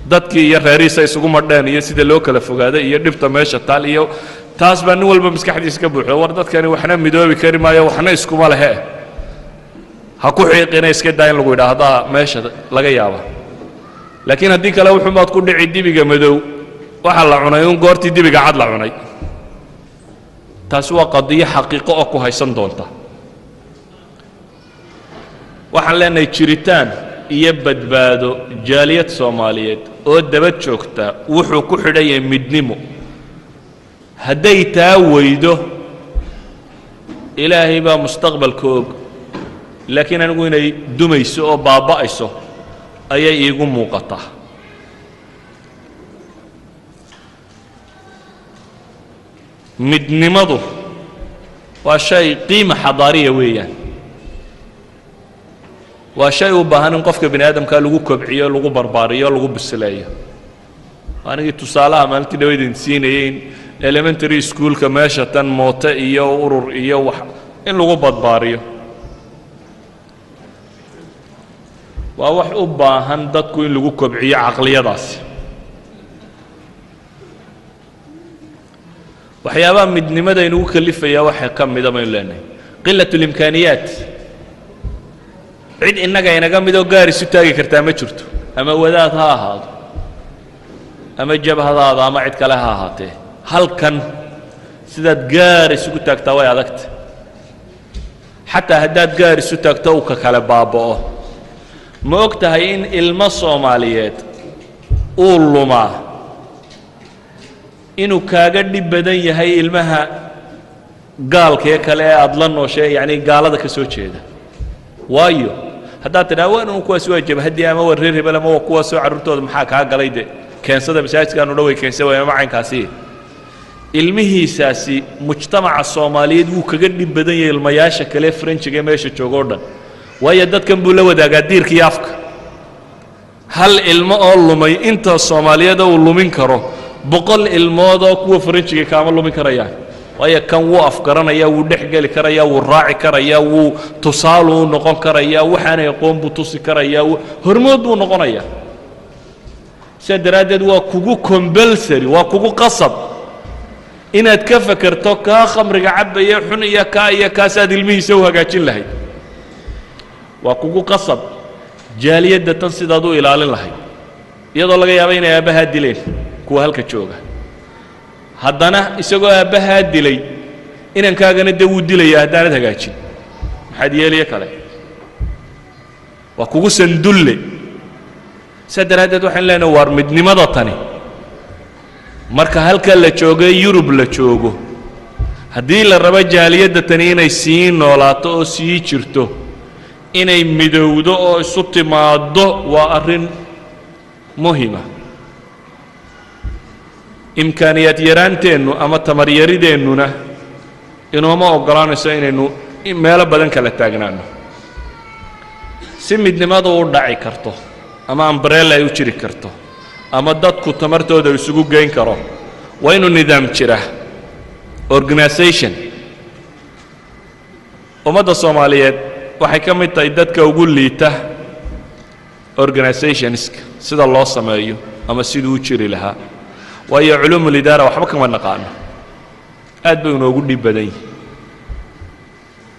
dadkii iyo reeriisa isugu madhaan iyo sida loo kala fogaaday iyo dhibta meesha taal iyo taas baa nin walba maskaxdiisa ka buuxo war dadkani waxna midoobi kari maayo waxna iskuma lehe ha ku xiiqina iska daa in lagu yidhaahdaa meesha laga yaaba laakiin haddii kale wuxuu maad ku dhici dibiga madow waxa la cunay un goortii dibiga cad la cunay taasi waa qadiyo xaqiiqo oo ku haysan doonta waxaan leenahay jiritaan iyo badbaado jaaliyad Soomaaliyeed oo daba joogta wuxuu ku xidhan yahay midnimo hadday taa weydo ilaahay baa mustaqbalkooga laakiin anigu inay dumayso oo baaba'ayso ayay iigu muuqataa midnimadu waa shay qiimo xadaariya weeyaan waa shay u baahan in qofka bini aadamka lagu kobciyo lagu barbaariyo lagu bisleeyo anigii tusaalaha maalintii dhaweydin siinayeen elementary schoolka meesha tan moote iyo urur iyo wax in lagu barbaariyo waa wax u baahan dadku in lagu kobciyo aqliyadaasi waxyaabaha midnimada inuu kalifaya waxa ka mid ah ma leenahay qillatul imkaaniyaat cid inaga inaga mid oo gaar isu taagi kartaa ma jirto ama wadaad ha ahaado ama jabhadaada ama cid kale ha ahaatee halkan sidaad gaar isugu taagtaa way adagta xataa haddaad gaar isu taagto uu ka kale baaba'o ma og tahay in ilmo Soomaaliyeed uu lumaa inuu kaaga dhib badan yahay ilmaha gaalka kale ee aad la nooshay yani gaalada ka soo jeeda waayo haddaad tidhaa waan kuwaas waa jabhadii ama waa reer hebel ama waa kuwaasoo carruurtooda maxaa kaa galay de keensada masaajidkaanu dhaway keensa waa macaynkaasi ilmihiisaasi mujtamaca Soomaaliyeed wuu kaga dhib badan yahay ilmayaasha kale Frenchiga meesha joogo dhan waayo dadkan buu la wadaagaa diirka iyo afka hal ilmo oo lumay inta Soomaaliyeed uu lumin karo 100 ilmood oo kuwa Frenchiga kaama lumin karayaan waayo kan wuu afgaranaya wuu dhexgali karaya wuu raaci karaya wuu tusaale u noqon karaya waxaana aqoon buu tusi karaya hormood buu noqonaya sadaradeed waa kugu compulsory waa kugu qasab inaad ka fakarto ka khamriga cabaya xun iyo kaasaad ilmihiisa u hagaajin lahayd waa kugu qasab jaaliyadda tan sidaad u ilaalin lahayd iyadoo laga yaabo inay aabaha dileen kuwa halka jooga haddana isagoo aabaha dilay inankaagana dee wuu dilaya haddaanad hagaajin maxaad yeeliye kale waa kugu sandulle sadaradeed waxaan leenahay waar midnimada tani marka halka la joogo Yurub la joogo haddii la rabo jaaliyadda tani inay sii noolaato oo sii jirto inay midowdo oo isu timaado waa arrin muhiima imkaaniyad yaraanteennu ama tamar yarideennuna inooma oggolaanayso inaynu meelo badan kala taagnaano si midnimadu u dhaci karto ama umbrella ay u jiri karto ama dadku tamartooda isugu geyn karo waa inuu nidaam jira organization ummadda Soomaaliyeed waxay ka mid tahay dadka ugu liita organizationska sida loo sameeyo ama siduu u jiri lahaa waayo culumul idaara waxba kama naqaano aad bay inoogu dhib badan yihiin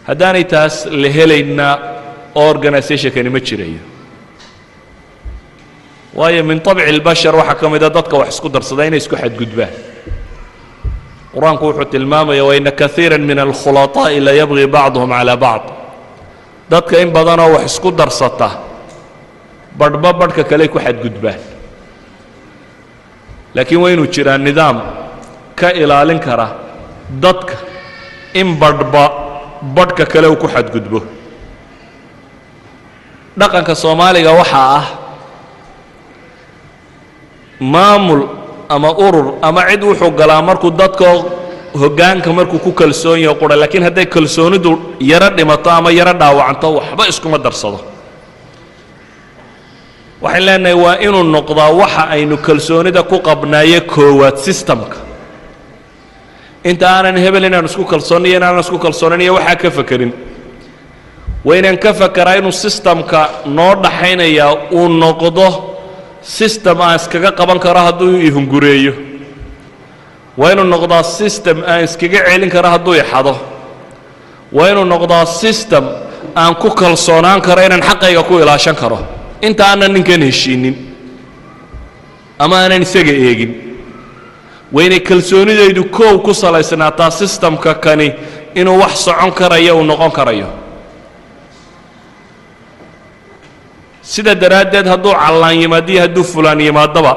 haddaanay taas la helayna organizationkani ma jirayo waayo min طبع البشر waxa ka mid ah dadka wax isku darsada inay isku xadgudbaan quraanku wuxuu tilmaamaya wa inna kathiran min al-khulata'i la yabghi ba'dhum 'ala ba'd dadka in badan oo wax isku darsata badhka kale ku xadgudbaan laakiin waa inuu jiraa nidaam ka ilaalin kara dadka in badhka kale uu ku xadgudbo dhaqanka Soomaaliga waxa ah maamul ama urur ama cid wuxuu galaa markuu dadka hoggaanka markuu ku kalsoon yahay qura laakiin hadday kalsoonidu yara dhimato ama yara dhaawacanto waxba iskuma darsado waxaan leenahay waa inuu noqdaa waxa aynu kalsoonida ku qabnaaye koowaad systemka inta aanan hebel inaan isku kalsoonay inaan isku kalsoonay waxa ka fakirin waynaan ka fakaraa inuu systemka noo dhaxaynaya uu noqdo system aan iskaga qaban karo hadduu ihungureeyo waa inuu noqdaa system aan iskaga celin karo hadduu ixado waa inuu noqdaa system aan ku kalsoonaan karo inaan xaqayga ku ilaashan karo inta aanan ninkan heshiinin ama aanan isaga eegin waynay kalsoonidaydu koow ku salaysnaataa systemka kani inuu wax socon karayo uu noqon karayo sida daraaddeed hadduu callaan yimaadiyo hadduu fulaan yimaadaba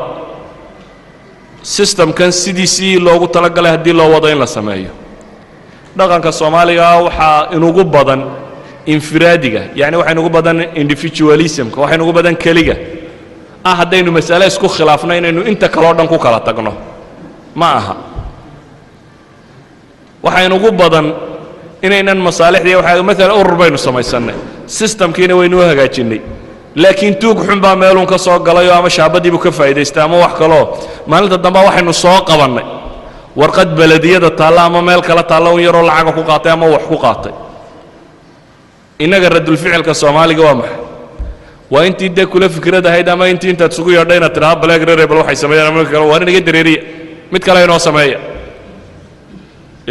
systemkan sidiisii loogu talagalay haddii loo wado in la sameeyo dhaqanka Soomaaliga waxaa inugu badan infiraadiga yani waxa inugu badan individualismka waxa inugu badan kaliga haddaynu mas'ale isku khilaafno inaynu inta kale oo dhan ku kala tagno ma aha waxa inugu badan inaynan masaalixdii waxa mesela urur baynu samaysanay systemkiina waynu hagaajinay laakiin tuug xun baa meelun ka soo galay oo ama shaabadii buu ka faa'iideystay ama wax kale maalinta dambe waxaynu soo qabanay warqad baladiyada taala ama meel kala taala oo yaroo lacag ku qaatay ama wax ku qaatay inaga radul ficilka Soomaaliga waa maxay waa intii de kula fikrad ahayd ama intii intaad sugu yeedhayna tiraa black rebel waxay sameeyaan ama kale waa inaga dareeriya mid kale inoo sameeya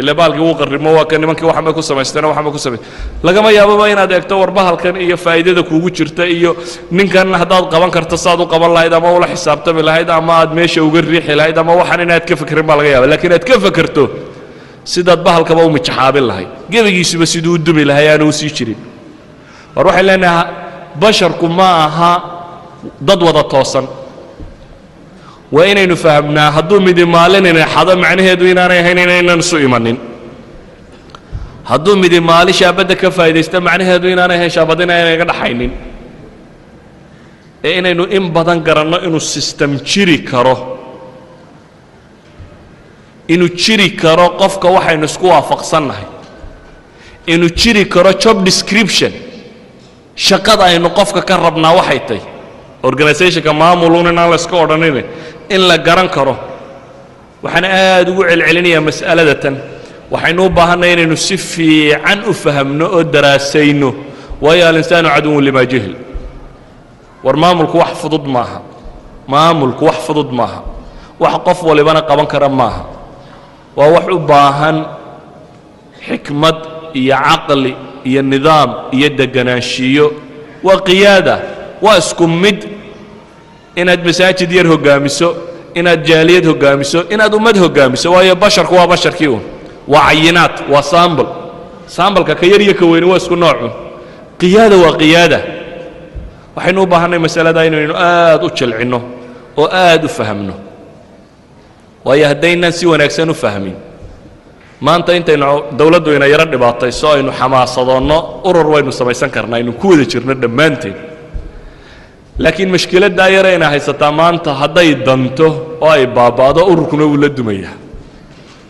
ila baalkii uu qarrimo waa kan nimankii waxa ma ku samaysteen waxa ma ku sameeyay lagama yaabo inaad eegto warbahalkan iyo faa'iidada kuugu jirta iyo ninkan hadaad qaban karto saad u qaban lahayd ama ula xisaabtami lahayd ama aad meesha uga riixi lahayd ama waxan inaad ka fikirin baa laga yaabaa laakiin aad ka fikirto sidaad bahalkaba u mijaxaabin lahayd gebigiisuba siduu u dumi lahayd aanu sii jirin war waxay leenahay basharku ma aha dad wada toosan waa inaynu fahamnaa hadduu midi maalin inay xado macnaheedu inaanay ahayn inaynan isu imanin hadduu midi maali shaabadda ka faa'iidaysta macnaheedu inaanay ahayn shaabadda inaanay ga dhaxaynin ee inaynu in badan garanno inuu system jiri karo inuu jiri karo qofka waxaynu isku waafaqsannahay inuu jiri karo job description shaqada aynu qofka ka rabnaa waxay tahay organizationka maamulun inaan la iska odhanin in la garan karo waxaan aad ugu celcelinayaa mas'alada tan waxaynu u baahannahay inaynu si fiican u fahamno oo daraasayno waayo alinsaanu caduwun limaa jahil war maamulku wax fudud maaha maamulku wax fudud maaha wax qof walibana qaban kara maaha waa wax u baahan xikmad iyo caqli iyo nidaam iyo deganaanshiyo waa qiyaada waa isku mid inaad masaajid yar hogaamiso inaad jaaliyad hogaamiso inaad ummad hogaamiso waayo basharku waa basharkii uun waa cayinaad waa sambalka ka yar iyo ka weyni waa isku noocun qiyaada waa qiyaada waxaynu u baahanay masalada inaynu aad u jilcinno oo aad u fahamno waayo haddaynan si wanaagsan u fahmin maanta intaynu dawladdu ina yaro dhibaatayso aynu xamaasadoonno urur waynu samaysan karnaa aynu ku wada jirno dhammaanteen laakiin mashkiladdaa yare inay haysataa maanta hadday danto oo ay baaba'do ururkuna wuu la dumayaa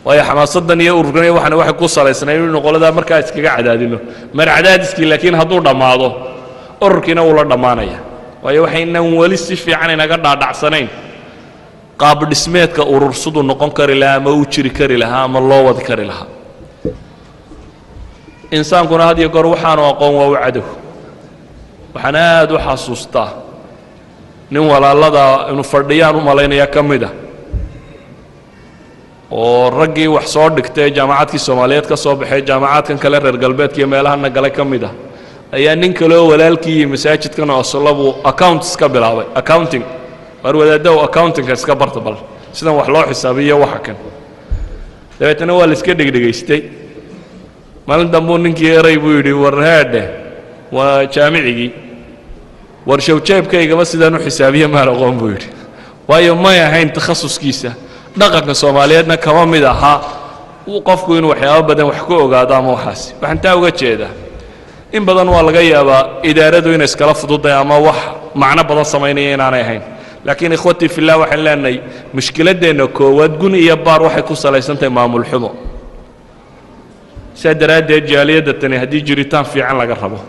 waayo xamaasaddan iyo ururkan iyo waxay ku salaysnayn inaynu qoladaa markaa iskaga cadaadino mar cadaadiskii laakiin hadduu dhammaado ururkiina wuu la dhammaanaya waayo waxaynan weli si fiican inaga dhaadhacsanayn qaab dhismeedka urur siduu noqon kari lahaa ama u jiri kari lahaa ama loo wadi kari lahaa insaankuna had iyo goor waxaanu aqoon waa u cadow waxaan aad u xasuustaa nin walaalada inuu fadhiyaan u malaynaya ka mid ah oo raggii wax soo dhigtay jaamacadkii Soomaaliyeed ka soo baxay jaamacadkan kale reer galbeedka iyo meelaha galay ka mid ah ayaa nin kale oo walaalkii masaajidkan oo salabu accounts ka bilaabay accounting war wadaadada accounting iska barta bal sidan wax loo xisaabiyo waxa kan dabeetana waa la iska dhigdhigaystay maalin dambe ninkii eray buu yidhi war haade waa jaamicigii war shawjeebkaygaba sidaan u xisaabiyo ma aqoon buu yidhi waayo ma ahayn takhasuskiisa dhaqanka Soomaaliyeedna kama mid aha qofku inuu waxyaabo badan wax ku ogaado ama waxaas waxaan taa uga jeedaa in badan waa laga yaabaa idaaradu inay iskala fududay ama wax macno badan sameynaya inaanay ahayn laakiin ikhwati fillah waxaan leenahay mushkiladeena koowaad gun iyo baar waxay ku salaysantahay maamul xumo sadaradeed jaaliyada tani hadii jiritaan fiican laga rabo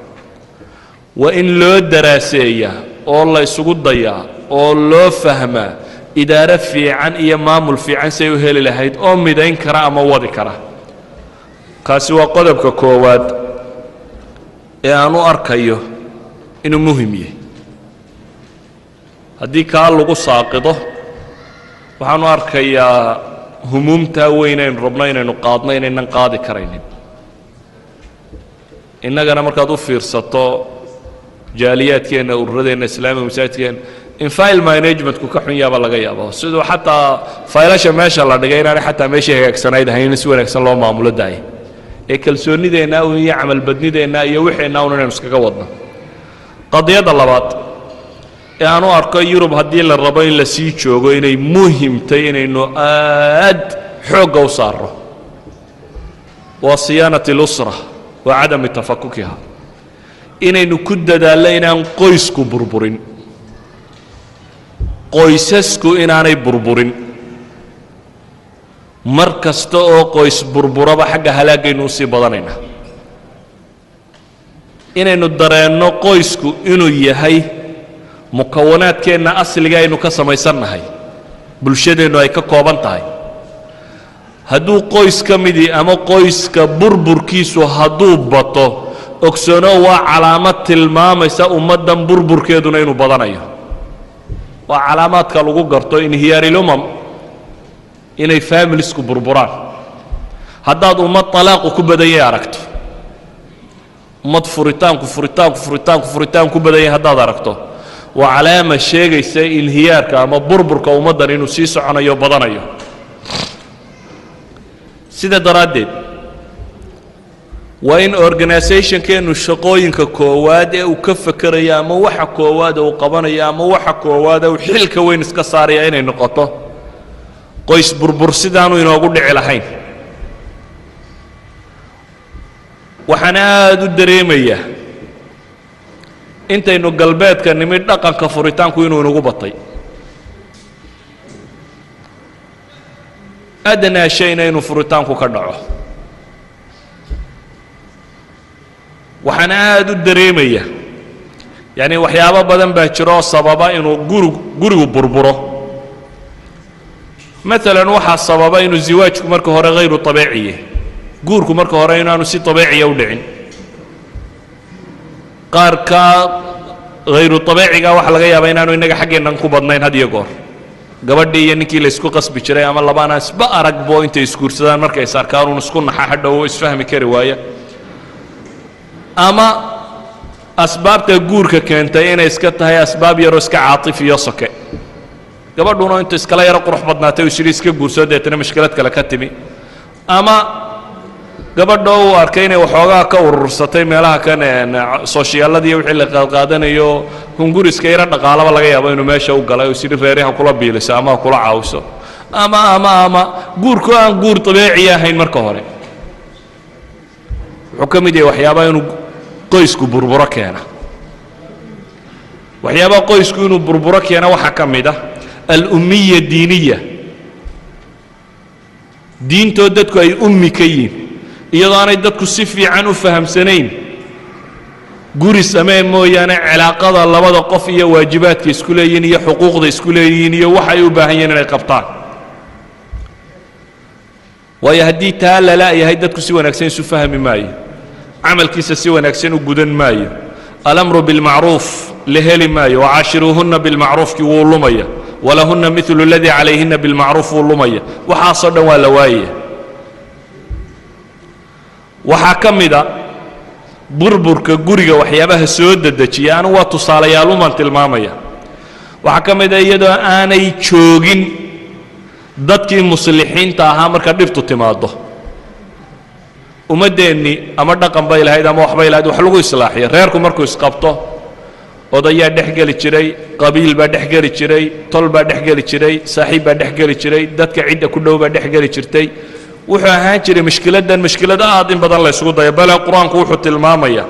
waa in loo daraaseeyaa oo la isugu dayaa oo loo fahmaa idaara fiican iyo maamul fiican say u heli lahayd oo midayn kara ama wadi kara kaasi waa qodobka koowaad ee aan u arkayo inuu muhiim yahay haddii kaa lagu saaqido waxaan u arkayaa humuumtaa weyn aynu rabno inaynu qaadno inaynan qaadi karaynin innagana markaad u fiirsato jaaliyaadkeenna ururadeenna islaamiga masaajidkeenna in file managementku ka xun yaaba laga yaabo sidoo xataa faylasha meesha la dhigay inaanay xataa meeshii hagaagsanayd ahayn si wanaagsan loo maamulo daaya ee kalsoonideenna iyo camal badnideenna iyo wixeenna inaynu iskaga wadno qadiyadda labaad ee aan u arko Yurub haddii la rabo in la sii joogo inay muhiimtay inaynu aad xoogga u saarno waa siyaanati lusra wa cadami tafakukiha inaynu ku dadaalno inaan qoysku burburin qoysasku inaanay burburin mar kasta oo qoys burburaba xagga halaagaynu usii badanaynaa inaynu dareenno qoysku inuu yahay mukawanaadkeenna asliga aynu ka samaysannahay bulshadeennu ay ka kooban tahay hadduu qoys ka midii ama qoyska burburkiisu hadduu bato ogsoono waa calaamad tilmaamaysa ummaddan burburkeeduna inuu badanayo waa calaamaadka lagu garto inhiyaariilumam inay familiesku burburaan haddaad ummad talaaqu ku badan yahay aragto ummad furitaan ku badan yahay haddaad aragto waa calaama sheegaysa inhiyaarka ama burburka ummaddan inuu sii soconayo badanayo sida daraaddeed وإن organization كأنه شقوين كقواد أو كف كريا ما وح قواد أو قبنا ما وح قواد أو حل كوين سكساري أين النقطة قيس بربرسدانو ينقول على حين وحناد الدريمية أنت إنه قلبات كان نمد لقن كفريتان كوينو نقبطي أدنى شيء إنه فريتان كوكدعه وحناد الدريمية يعني وحيابا بدن بهجرو صبابا إنه قرق بربره مثلا وحا الصبابا إنه الزواج مركه هورا غير طبيعي قوركم مركه هورا إنه سي طبيعي يودعين قار كا غير طبيعي waxa laga yaabaa inaanu inaga xageena ku badnayn had iyo goor gabadhii iyo ninkii la isku qasbi jiray ama labaana isba arag boo intay iskuursadaan markay sarkaan isku naxa hadhow isfahmi kari waaya ama asbaabta guurka keentay inay iska tahay asbaab yar iska caatifi iyo soke gabadhuna inta iskala yar qurux badnaatay oo shiriis ka guursadeetana mushkilad kale ka timi ama gabadho uu arkay inay waxoogaa ka urursatay meelaha kan socialadii wixii la qaadanayo hunguriska yara dhaqaalaba laga yaabo inuu meesha u galay oo sidii reeraha kula biiliso ama kula caawiso ama guurku aan guur tabiici ahayn marka hore wuxuu ka mid yahay waxyaabaha inuu qoysku burburo keena waxyaabaha qoysku inuu burburo keena waxa ka mid ah al-ummiyya diiniyya diinto dadku ay ummi ka yihiin iyadoo aanay dadku si fiican u fahamsanayn guri samee mooyaane cilaaqada labada qof iyo waajibaadka isku leeyihiin iyo xuquuqda isku leeyihiin iyo waxa ay u baahan yihiin inay qabtaan waayo haddii taa la la'yahay dadku si wanaagsan isu fahmi maayo camalkiisa si wanaagsan u gudan maayo alamru bilmacruuf la heli maayo wacaashiruuhunna bilmacruufkii wuu lumaya walahunna midlu aladii calayhinna bilmacruuf wuu lumaya waxaasoo dhan waa la waayaya waxaa ka mid a burburka guriga waxyaabaha soo dedejiya anu waa tusaalayaalumaan tilmaamaya waxaa ka mid a iyadoo aanay joogin dadkii muslixiinta ahaa marka dhibtu timaado ummaddeenni ama dhaqan bay lahayd ama waxbay lahayd wax lagu islaaxiyo reerku markuu isqabto odayaa dhex geli jiray qabiil baa dhex geli jiray tol baa dhex geli jiray saaxiib baa dhex geli jiray dadka cidda ku dhow baa dhex geli jirtay wuxuu ahaan jiray mushkilada aad in badan la isugu dayo bale quraanku wuxuu tilmaamaya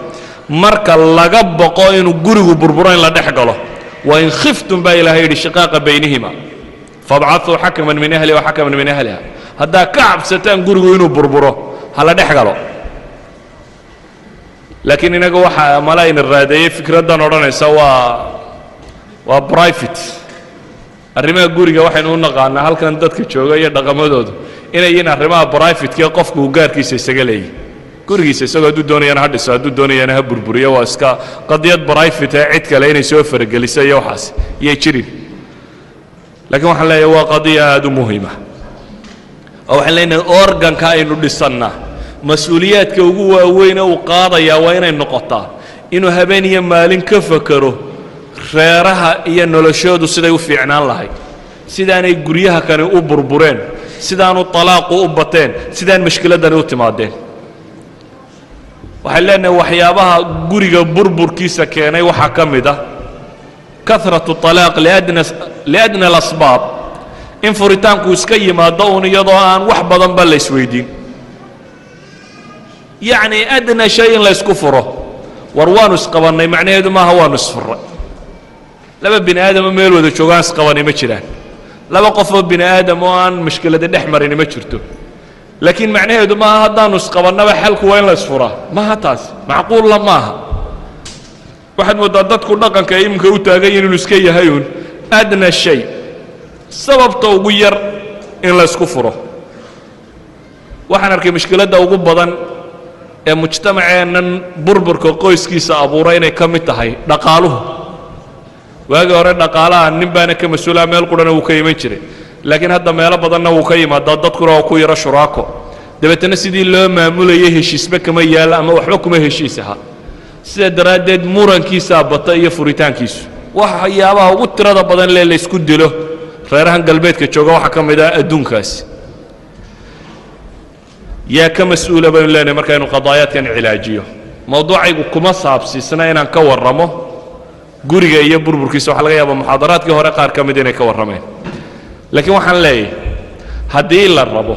marka laga baqo inuu gurigu burburo in la dhex galo wa in khiftum ba ilaahay yidhi shiqaaqa baynihima fab'athu hakaman min ahli wa hakaman min ahliha haddaa ka cabsataan gurigu inuu burburo hala dhex galo laakiin inaga waxa malayn raadayay fikradan odhanaysa waa private arrimaha guriga waxaynu u naqaanaa halkan dadka jooga iyo dhaqamadoodu inay yihiin arrimaha private-ka qofku uu gaarkiisa isaga leeyahay gurigiisa isagoo hadduu doonayana ha dhiso hadduu doonayana ha burburiyo waa iska qadiyad private ee cid kale inay soo farageliso iyo waxaas iyay jirin laakiin waxaan leeyahay waa qadiya aad u muhiima oo waxaan leenahay organka aynu dhisannaa mas-uuliyaadka ugu waaweyn uu qaadayaa waa inay noqotaa inuu habeen iyo maalin ka fakaro reeraha iyo noloshoodu siday u fiicnaan lahayd sidaanay guryaha kani u burbureen sidaanu talaaqu u bateen sidaan mushkiladani u timaadeen waxaan leenahay waxyaabaha guriga burburkiisa keenay waxaa ka mid ah kathratu talaaq liadna alasbaab in furitaanku iska yimaado uun iyadoo aan wax badan ba la isweydiin yacni adna shay in la isku furo war waanu isqabannay macnaheedu maaha waanu isfurray laba bini aadamo meel wada joogaan isqabanay ma jiraan laba qofoo bini aadam oo aan mushkilada dhex marin ma jirto laakiin macnaheedu maaha haddaanu isqabannaba xalku waa in la isfuraa maaha taas macquulla maaha waxaad moodaa dadku dhaqanka ay iminka u taagan yihin inuu iska yahay uun adna shay sababta ugu yar in la isku furo waxaan arkay mushkiladda ugu badan ee mujtamaceennan burburka qoyskiisa abuuray inay ka mid tahay dhaqaaluhu waagii hore dhaqaalaha nin baana ka mas-uulaa meel qurana wuu ka iman jiray laakiin hadda meelo badanna wuu ka yimaadaa dadkuna waa ku yaro shuraako dabeetana sidii loo maamulayay heshiisba kama yaalla ama waxba kuma heshiis aha sida daraaddeed murankiisaa bata iyo furitaankiisu waxyaabaha ugu tirada badan lee la isku dilo reerahan galbeedka jooga waxaa ka mid ah adduunkaasi yaa ka mas-uula baynu leenahay markaynu qadaayaadkan cilaajiyo mawduucaygu kuma saabsiisna inaan ka warramo guriga iyo burburkiisa waxa laga yaabaa muxaadaraadkii hore qaar ka mid inay ka warrameen laakiin waxaan leeyahay haddii la rabo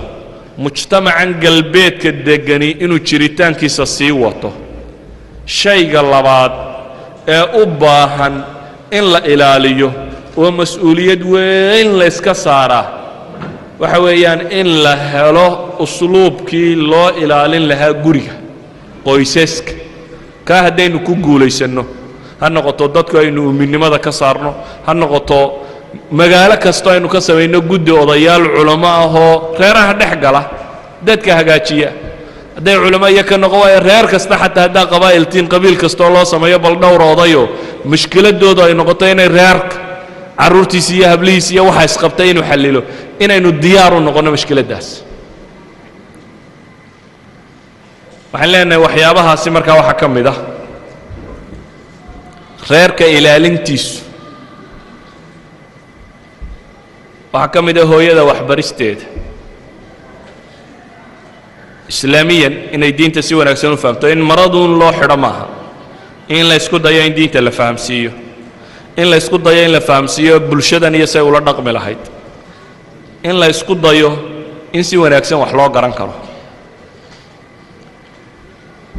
mujtamacan galbeedka degani inuu jiritaankiisa sii wato shayga labaad ee u baahan in la ilaaliyo oo mas-uuliyad weyn la iska saaraa waxa weeyaan in la helo usluubkii loo ilaalin lahaa guriga qoysaska kaa haddaynu ku guulaysanno ha noqoto dadku aynu uminimada ka saarno ha noqoto magaalo kastoo aynu ka samayno guddi odayaal culamo ahoo reeraha dhex gala dadka hagaajiya hadday culamo iyo ka noqon waayo reer kasta xataa haddaa qabaa'iltiin qabiil kastoo loo sameeyo bal dhowr odayo mushkiladoodu ay noqoto inay reerka carruurtiisa iyo hablihiisa iyo waxa isqabtay inuu xallilo inaynu diyaar u noqonno mushkiladdaas waxaan leenahay waxyaabahaasi markaa waxaa ka mid ah reerka ilaalintiisu waxaa ka mid ah hooyada waxbaristeeda islaamiyan inay diinta si wanaagsan u fahamto in maraduun loo xidho maaha in la isku dayo in diinta la fahamsiiyo in la isku dayo in la fahamsiiyo bulshadan iyo say ula dhaqmi lahayd in la isku dayo in si wanaagsan wax loo garan karo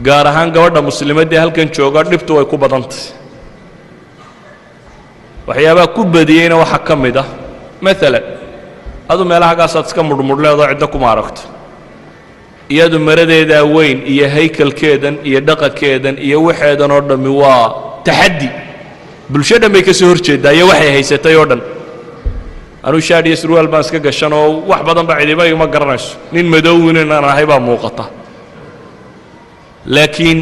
gaar ahaan gabadha muslimaddii halkan jooga dhibtu way ku badantahay waxyaabaha ku badiyeyna waxaa ka mid ah maalan adu meelahagaasaad iska mudhmudhleedoo ciddo kuma aragto iyadu maradeedaa weyn iyo haykalkeedan iyo dhaqankeedan iyo waxeedan oo dhammi waa taxaddi bulsho dhan bay ka soo hor jeeddaa iyo waxay haysatay oo dhan anuu shaadh iyo surwaal baan iska gashan oo wax badan ba cidiba igama garanayso nin madowin inaan ahay baa muuqata laakiin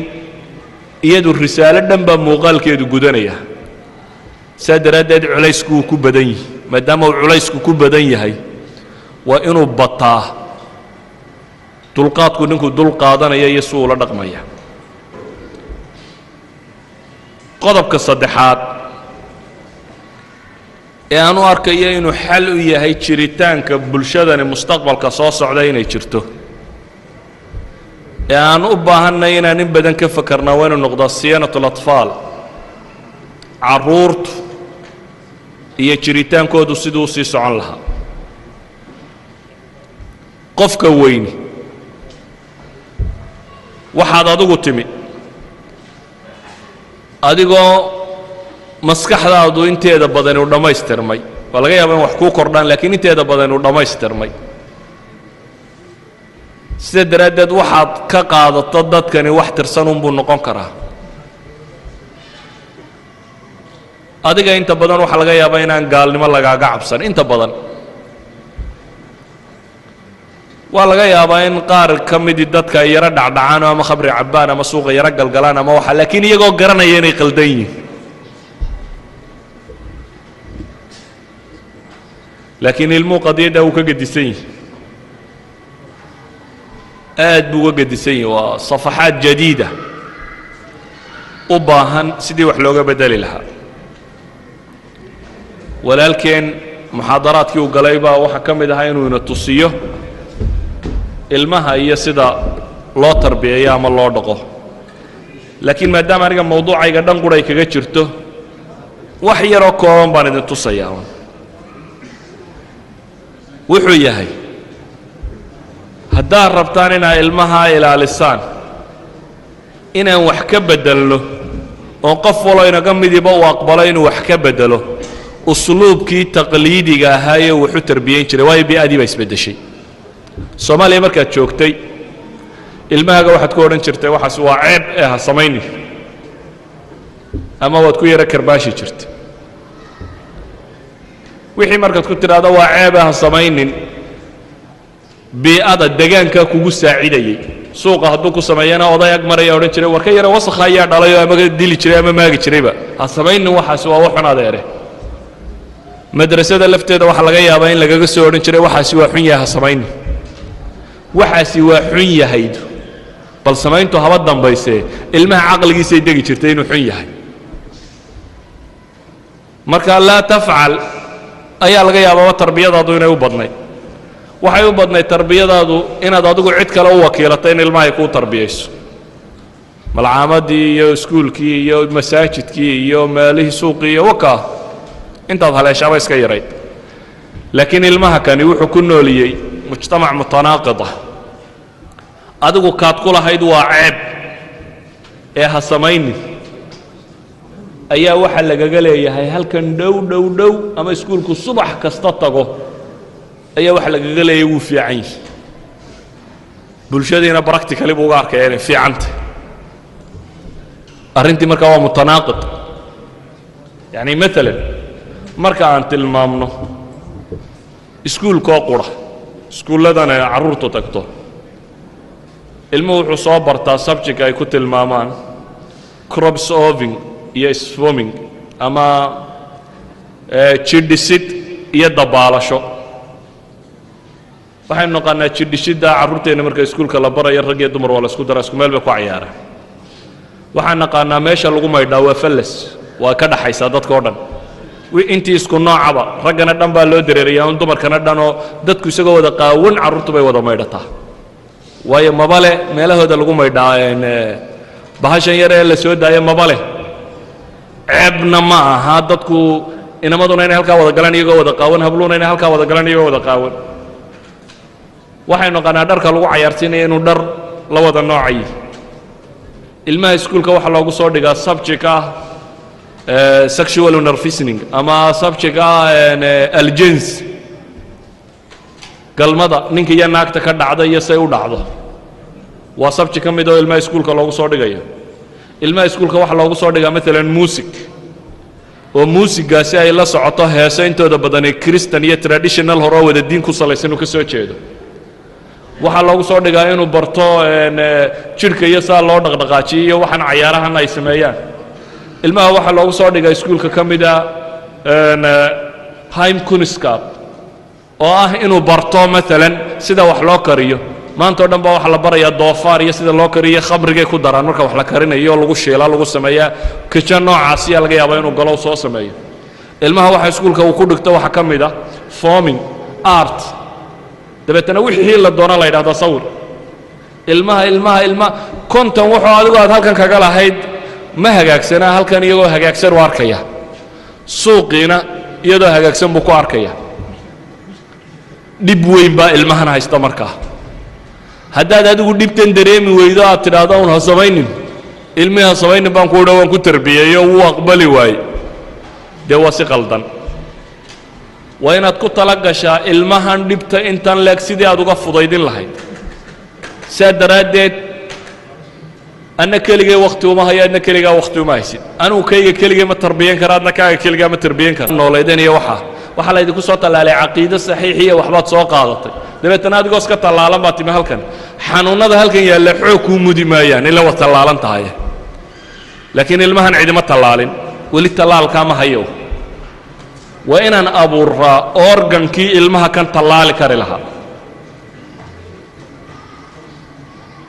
iyadu risaalo dhan baa muuqaalkeedu gudanaya saa daraaddeed culaysku wuu ku badan yihi maadaama uu culaysku ku badan yahay waa inuu bataa dulqaadku ninkuu dul qaadanaya iyo si uula dhaqmaya qodobka saddexaad ee aan u arkayo inuu xal u yahay jiritaanka bulshadani mustaqbalka soo socda inay jirto ee aan u baahannay inaan in badan ka fakarnaa waa inuu noqdaa siyaanatu اlatfaal carruurtu iyo jiritaankoodu siduu usii socon lahaa qofka weyni waxaad adigu timi adigoo maskaxdaadu inteeda badan uu dhammaystirmay waa laga yaabaa in wax kuu kordhaan laakiin inteeda badan uu dhammaystirmay sida daraaddeed waxaad ka qaadato dadkani wax tirsan unbuu noqon karaa adiga inta badan waxaa laga yaabaa inaan gaalnimo lagaaga cabsan inta badan waa laga yaabaa in qaar ka midii dadka ay yaro dhacdhacaan ama khamri cabbaan ama suuqa yaro galgalaan ama waxa laakiin iyagoo garanaya inay qaldan yihiin laakiin ilmuhu qadiyadda wuu ka gedisan yihi aad buu uga gedisan yihi waa safaxaad jadiida u baahan sidii wax looga bedeli lahaa walaalkeen muxaadaraadkii uu galay baa waxaa ka mid ahaa inuu ina tusiyo ilmaha iyo sida loo tarbiyeeyo ama loo dhaqo laakiin maadaama aniga mawduucayga dhan qura ay kaga jirto wax yaroo kooban baan idin tusayaa wuxuu yahay haddaad rabtaan inaad ilmaha ilaalisaan inaan wax ka beddelno oo qof waloo inaga midiba uu aqbalo inuu wax ka beddelo usluubkii taqliidiga ahaayee wuxuu tarbiyeyn jiray waayo bi'adii baa isbeddeshay soomaaliya markaad joogtay ilmahaaga waxaad ku odhan jirtay waxaas waa ceeb ee ha samaynin ama waad ku yaro karbaashi jirtay wixii markaad ku tidhaahdo waa ceeb ee ha samaynin bii'ada degaankaa kugu saacidayey suuqa hadduu ku sameeyana oday ag maraya odhan jiray war ka yara wasakha ayaa dhalay oo ama dili jiray ama maagi jirayba ha samaynin waxaas waa waxun adeere madrasada lafteeda waxaa laga yaabaa in lagaga soo odhan jiray waxaasi waa xun yahay ha samaynin waxaasi waa xun yahayd bal samayntu haba dambaysee ilmaha caqligiisay degi jirtay inuu xun yahay marka laa tafcal ayaa laga yaabaaba tarbiyadaadu inay u badnayd waxay u badnay tarbiyadaadu inaad adigu cid kale u wakiilato in ilmahay kuu tarbiyayso malcaamadii iyo iskuulkii iyo masaajidkii iyo meelihii suuqii iyo wakaa intaad haleeshaaba iska yarayd laakiin ilmaha kani wuxuu ku nooliyey mujtamac mutanaaqida adigu kaad ku lahayd waa ceeb ee ha samaynin ayaa waxa lagaga leeyahay halkan dhow ama iskuulku subax kasta tago ayaa waxa lagaga leeyahay wuu fiican yahay bulshadiina practically buu uga arkaya inay fiicanta arrintii markaa waa mutanaaqid yani maalan marka aan tilmaamno iskuulkoo qura iskuulladana carruurtu tagto ilmuhu wuxuu soo bartaa subject ay ku tilmaamaan crop solving iyo swimming ama jidhisid iyo dabaalasho waxaynu naqaanaa jidhisidda carruurteenna marka iskuulka la barayo rag iyo dumar waa la isku daraa isku meel bay ku cayaaraan waxaan naqaanaa meesha lagu maydhaa waa fallas waa ka dhaxaysaa dadka oo dhan intii isku noocaba raggana dhan baa loo dareerayaa un dumarkana dhan oo dadku isagoo wada qaawan carruurtu bay wada maydhataa waayo mabale meelahooda lagu maydhaa bahashan yar ee la soo daaya mabale ceebna ma aha dadku inamaduna inay halkaa wada galaan iyagoo wada qaawan habluuna inay halkaa wada galaan iyagoo wada qaawan waxaynu naqaanaa dharka lagu cayaarsiinaya inuu dhar la wada noocayi ilmaha iskuulka waxaa loogu soo dhigaa subject ah sexual nervisning ama subject ah aljins galmada ninka iyo naagta ka dhacda iyo say u dhacdo waa subject ka mid oo ilmaha iskuulka loogu soo dhigayo ilmaha iskuulka waxaa loogu soo dhigaa maalan music oo muusigaasi ay la socoto heeso intooda badan ee christian iyo traditional hore oo wada diin ku salaysan uu ka soo jeedo waxaa loogu soo dhigaa inuu barto jidhka iyo saa loo dhaqdhaqaajiyo iyo waxaan cayaarahan ay sameeyaan ilmaha waxaa loogu soo dhigaa iskuulka ka mida heimkunskap oo ah inuu barto maalan sida wax loo kariyo maanta o dhan baa waxaa la barayaa doofaar iyo sida loo kariyo khamrigay ku daraan marka wax la karinayo lagu shiilaa lagu sameeyaa kijan noocaasiyaa laga yaabaa inuu galow soo sameeyo ilmaha waxa iskuulka uu ku dhigto waxaa ka mid ah forming art dabeetana wixii la doona la yidhahdo sawir ilmaha konton wuxuu adigu aad halkan kaga lahayd ma hagaagsanaa halkan iyagoo hagaagsan u arkaya suuqiina iyadoo hagaagsan buu ku arkaya dhib weyn baa ilmahan haysta markaa haddaad adigu dhibtan dareemi weydo aad tidhaahdo un ha samaynin ilmihi ha samaynin baan ku idha waan ku tarbiyeeyo wuu aqbali waaye dee waa si qaldan waa inaad ku tala gashaa ilmahan dhibta intan leeg sidii aad uga fudaydin lahayd saa daraaddeed anna keligay wakhti uma hayo adna keligaa wakhti uma haysid anugu kayga keligay ma tarbiyan kara adna kaaga keligaa ma tarbiyan kara noolaydan iyo waxaa laydinku soo tallaalay caqiido saxiixiya waxbaad soo qaadatay dabeetana adigoo iska tallaalan baad timi halkan xanuunnada halkan yaalla xoog kuu mudi maayaan ila waad tallaalan tahay laakiin ilmahan cidima tallaalin weli tallaalkaa ma hayo waa inaan abuuraa organkii ilmaha kan tallaali kari lahaa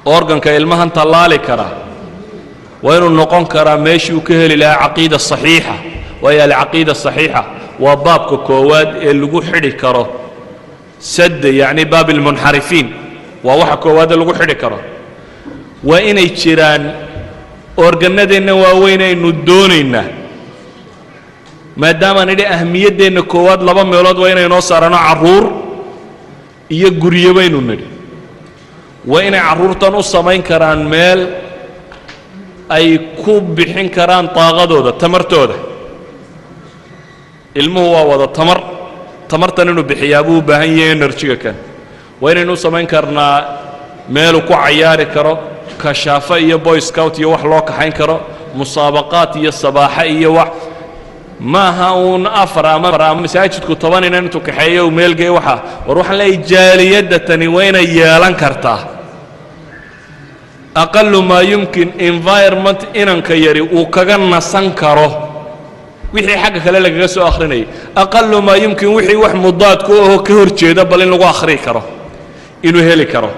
organka ilmahan tallaali kara waa inuu noqon karaa meeshii uu ka heli lahaa caqiida saxiixa waayo alcaqiida saxiixa waa baabka koowaad ee lagu xidhi karo sadde yacni baab ilmunxarifiin waa waxa koowaadee lagu xidhi karo waa inay jiraan organadeenna waaweyn aynu doonaynaa maadaamaan idhi ahmiyaddeenna koowaad laba meelood waa inaynoo saarano carruur iyo guryo baynu nidhi waa inay carruurtan u samayn karaan meel ay ku bixin karaan daaqadooda tamartooda ilmuhu waa wada tamartan inuu bixiyaa buu u baahan yahay enerjiga kan waa inaynu u samayn karnaa meeluu ku cayaari karo kashaafo iyo boy scout iyo wax loo kaxayn karo musaabaqaad iyo sabaaxo iyo wax maaha uun afar ama masaajidku 10 inan intuu kaxeeyo uu meelgey waxa war waxaan leeyahay jaaliyadda tani waa inay yeelan kartaa aqallu maa yumkin environment inanka yari uu kaga nasan karo wixii xagga kale lagaga soo akhrinayay aqallu maa yumkin wixii wax mudaad ku oo ka hor jeeda bal in lagu akhri karo inuu heli karo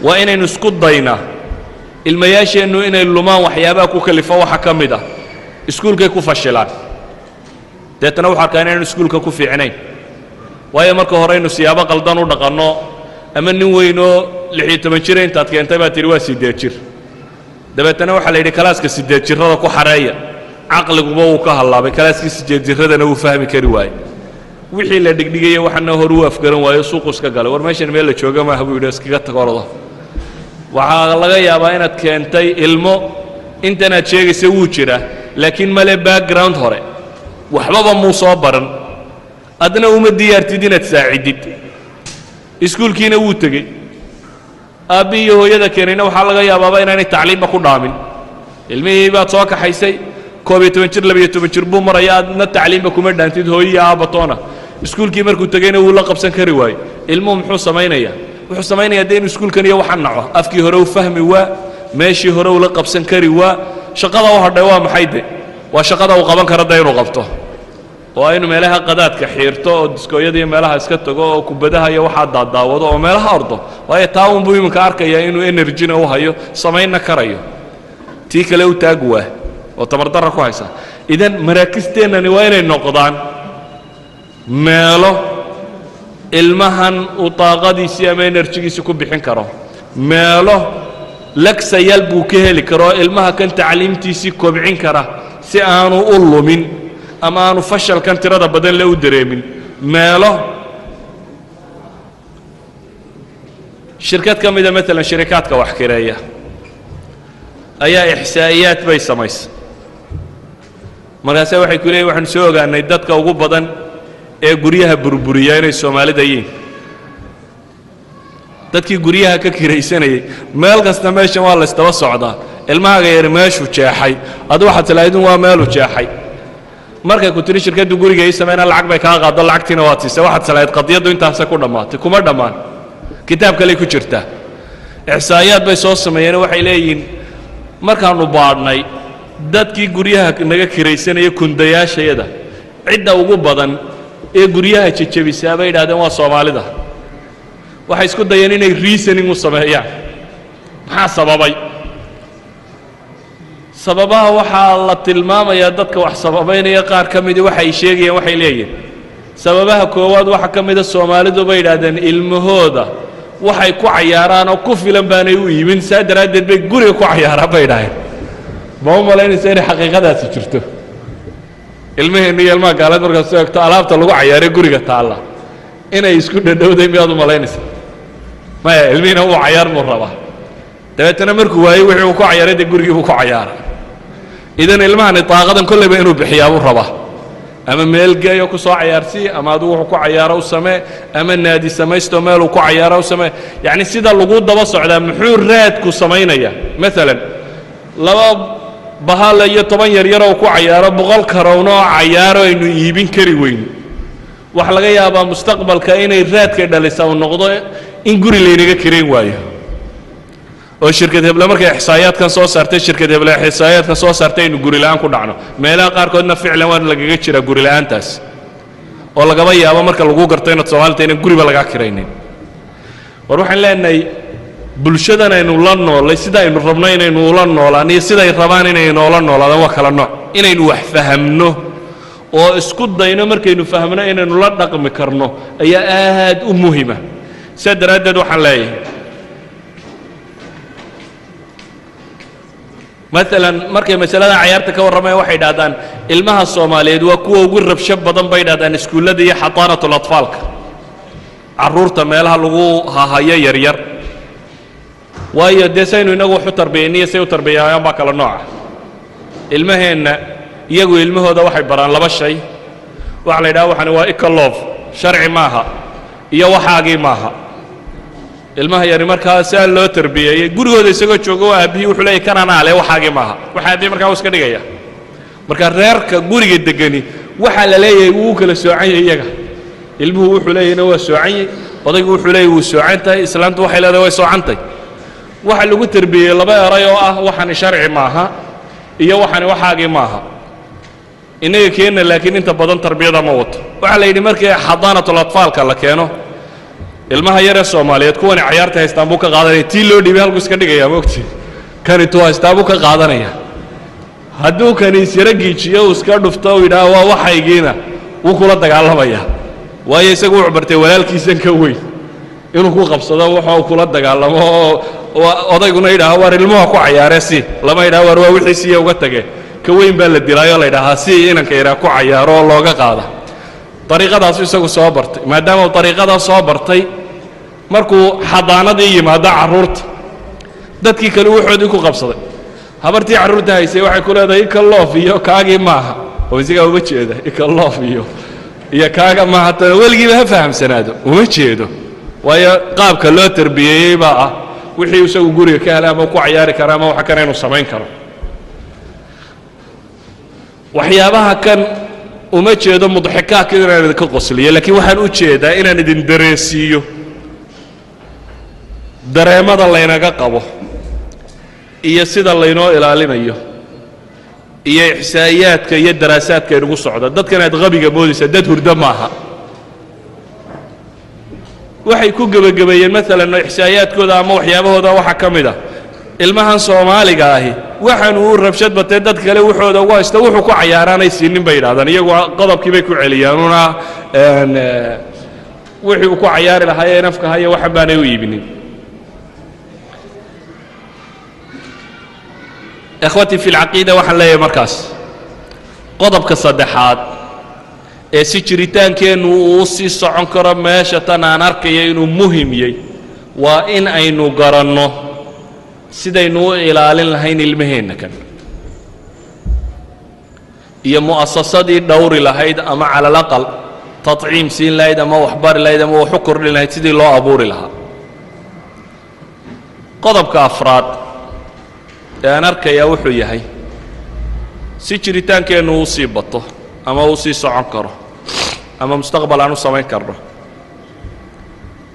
waa inaynu isku daynaa ilmayaasheennu inay lumaan waxyaabaha ku kalifa waxa ka mid ah iskuulkay ku fashilaan deetana waxaa arkaa inaynu iskuulka ku fiicnayn waayo marka hore inuu siyaabo qaldan u dhaqanno ama nin weynoo 16 jir intaad keentay baa tiri waa 8 jir dabeetana waxaa la yidhi kalaaska 8 jirrada ku xareeya caqliguba wuu ka hallaabay kalaaskii 8 jirradana wuu fahmi kari waayey wixii la dhigdhigaya waxana hor uu afgaran waayo suuq iska galay war meeshan meel la jooga ma habu yidhi iskaga tagordo waxaa laga yaabaa inaad keentay ilmo intanaad sheegaysa wuu jira laakiin male background hore waxbaba muu soo baran adna uma diyaartid inaad saacidid iskuulkiina wuu tegey aabbi iyo hooyada keenayna waxaa laga yaabaaba inaanay tacliimba ku dhaamin ilmihii baad soo kaxaysay 12 jir 12 jir buu maraya aadna tacliimba kuma dhaantid hooyiya aabatoona iskuulkii markuu tegayna wuu la qabsan kari waayo ilmuhu muxuu samaynayaa wuxuu samaynayaa dee inuu iskuulkan iyo waxaan naco afkii hore u fahmi waa meeshii hore uu la qabsan kari waa shaqada u hadhay waa maxay de waa shaqada uu qaban karo de inuu qabto oo aynu meelaha qadaadka xiirto oo diskooyada iyo meelaha iska tago oo kubadaha iyo waxaa daadaawado oo meelaha ordo waayo taa unbuu iminka arkayaa inuu energyna u hayo samaynna karayo tii kale u taag waa oo tamardarra ku haysa idan maraakisteennani waa inay noqdaan meelo ilmahan uu daaqadiisii ama enerjigiisii ku bixin karo meelo lagsayaal buu ka heli karo ilmaha kan tacliimtiisii kobcin kara si aanu u lumin ama aanu fashalkan tirada badan le u dareemin meelo shirkad ka mida maalan shirikaadka wax kireeya ayaa ixsaa'iyaad bay samaysay markaase waxay ku leeyihin waxaanu soo ogaanay dadka ugu badan ee guryaha burburiya inay soomaalida yihiin dadkii guryaha ka kiraysanayay meel kasta meeshan waa la isdaba socdaa ilmahaaga yari meeshuu jeexay adu waxaad talahaydin waa meeluu jeexay markay ku tiri shirkaddu guriga ii samayna lacag bay kaa qaado lacagtiina waad siisay waxaad talahayd qadiyaddu intaasay ku dhammaatay kuma dhammaan kitaab kaley ku jirtaa ixsaa'iyaad bay soo sameeyeen waxay leeyihiin markaannu baadhnay dadkii guryaha naga kiraysanaya kundayaashayada cidda ugu badan ee guryaha jejebisaa bay yidhahdeen waa soomaalida waxay isku dayeen inay reasoning u sameeyaan maxaa sababay sababaha waxaa la tilmaamayaa dadka wax sababaynaya qaar ka midi waxay sheegayaan waxay leeyihiin sababaha koowaad waxaa ka mida soomaalidu bay yidhahdeen ilmahooda waxay ku cayaaraan oo ku filan baanay u iibin saa daraaddeed bay guriga ku cayaaraan bay dhaheen ma u malaynaysa inay xaqiiqadaasi jirto ilmaheenna iyo ilmaha gaaleed markaad soo egto alaabta lagu cayaaray guriga taalla inay isku dhadhowday miyaad u malaynaysa maya ilmihiina uu cayaar buu rabaa dabeetana markuu waayey wixii uu ku cayaaray dee gurigii buu ku cayaaray idan ilmahani daaqadan kollayba inuu bixiyaa buu rabaa ama meel geeyo ku soo cayaarsii ama adigu wuxuu ku cayaaro u samee ama naadi samaysto meeluu ku cayaaro u samee yacni sida lagu daba socdaa muxuu raadku samaynayaa maalan laba bahal iyo 10 yaryaroo ku cayaaro 100 karowno oo cayaaro aynu iibin kari weyno waxa laga yaabaa mustaqbalka inay raadka dhalisa uu noqdo in guri laynaga kirayn waayo oo shirkad hebla markay ixsaa'iyaadkan soo saartay shirkad hebla ixsaa'iyaadkan soo saartay inuu guri la'aan ku dhacno meelaha qaarkoodna ficlan waa lagaga jira guri la'aantaas oo lagaba yaabo marka lagu garto inaad Soomaalida inaan guriba laga kiraynin war waxaan leenahay bulshadan aynu la noolay sida aynu rabno inaynu la noolaan iyo sida ay rabaan inaynu la noolaadaan waa kala nooc inaynu wax fahamno oo isku dayno markaynu fahmno inaynu la dhaqmi karno ayaa aad u muhiima sida daraaddeed waxaan leeyahay مثلا markay masalada ciyaarta ka warramay waxay dhaadaan ilmaha Soomaaliyeed waa kuwa ugu rabsho badan bay dhaadaan iskuulada iyo xataanatul atfaalka caruurta meelaha lagu hahayo yar yar waayo deesaynu inagu wuxuu tarbiyeynaya say u tarbiyayaan baa kala nooca ilmaheena iyagu ilmahooda waxay baraan laba shay waxa la yiraahdo waxana waa ikaloof sharci maaha iyo waxaagii maaha ilmaha yari markaa saa loo tarbiyay gurigooda isagoo joogo aabihii wuxuu leeyahay kanana ale waxaagii maaha waxaadii markaa uu iska dhigaya marka reerka guriga degani waxa la leeyahay uu kala soocan iyaga ilmuhu wuxuu leeyahay waa soocan odaygu wuxuu leeyahay wuu soocantahay islaantu waxay leedahay way soocantay waxa lagu tarbiyay laba eray oo ah waxan sharci maaha iyo waxan waxaagii maaha inaga keenna laakiin inta badan tarbiyada ma wato waxa la yidhi markii xadaanatul atfaalka la keeno ilmaha yar ee Soomaaliyeed kuwan ciyaarta haystaan buu ka qaadanaya tii loo dhibay halku iska dhigaya moogti kani tuu haystaan buu ka qaadanaya hadduu kani sira giijiyo iska dhufto oo yidhaa waa waxaygiina wuu kula dagaalamaya waayo isagu wuxuu bartay walaalkiisan ka weyn inuu ku qabsado waxa uu kula dagaalamo oo odayguna yidhaaha war ilmuha ku cayaare si lama yidhaha war waa wixiisiiya uga tage ka weyn baa la dilaayo la yidhaahaa si inanka yidhaha ku cayaaro oo looga qaada dariiqadaasu isagu soo bartay maadaama uu dariiqadaas soo bartay markuu xadaanadii yimaado carruurta dadkii kale wuxoodii ku qabsaday habartii carruurta haysay waxay ku leedahay ikaloof iyo kaagii maaha oo isagaa uma jeeda ikaloof iyo kaaga maaha tan weligiiba ha fahamsanaado uma jeedo waayo qaabka loo tarbiyeeyey baa ah wixii isagu guriga ka helay ama ku cayaari kara ama waxa kana inuu samayn karo waxyaabaha kan uma jeedo mudxikaadka inaan idinka qosliyo laakiin waxaan u jeedaa inaan idin dareensiiyo dareemada laynaga qabo iyo sida laynoo ilaalinayo iyo ixsaa'iyaadka iyo daraasaadka inugu socda dadkan aad qabiga moodaysaa dad hurdo maaha waxay ku gebagabeeyeen maalan ixsaa'iyaadkooda ama waxyaabahooda waxa ka mid ah ilmahan Soomaaliga ahi waxaan uu rabshad batay dad kale wuxooda ugu haysta wuxuu ku cayaaraanay siinin bay yiraahdaan iyagu qodobkii bay ku celiyaan una wixii uu ku cayaari lahaa nafka haya waxa baanay u iibinin ikhwati fi al-aqeeda waxaan leeyahay markaas qodobka saddexaad ee si jiritaankeennu uu sii socon karo meesha tan aan arkaya inuu muhiim yahay waa in aynu garanno sidaynu u ilaalin lahayn ilmaheenna kan iyo mu'asasadii dhowri lahayd ama cala alaqal tadciim siin lahayd ama waxbari lahayd ama wax u kordhin lahayd sidii loo abuuri lahaa qodobka afraad ee aan arkayaa wuxuu yahay si jiritaankeennu uu sii bato ama uu sii socon karo ama mustaqbal aan u samayn karno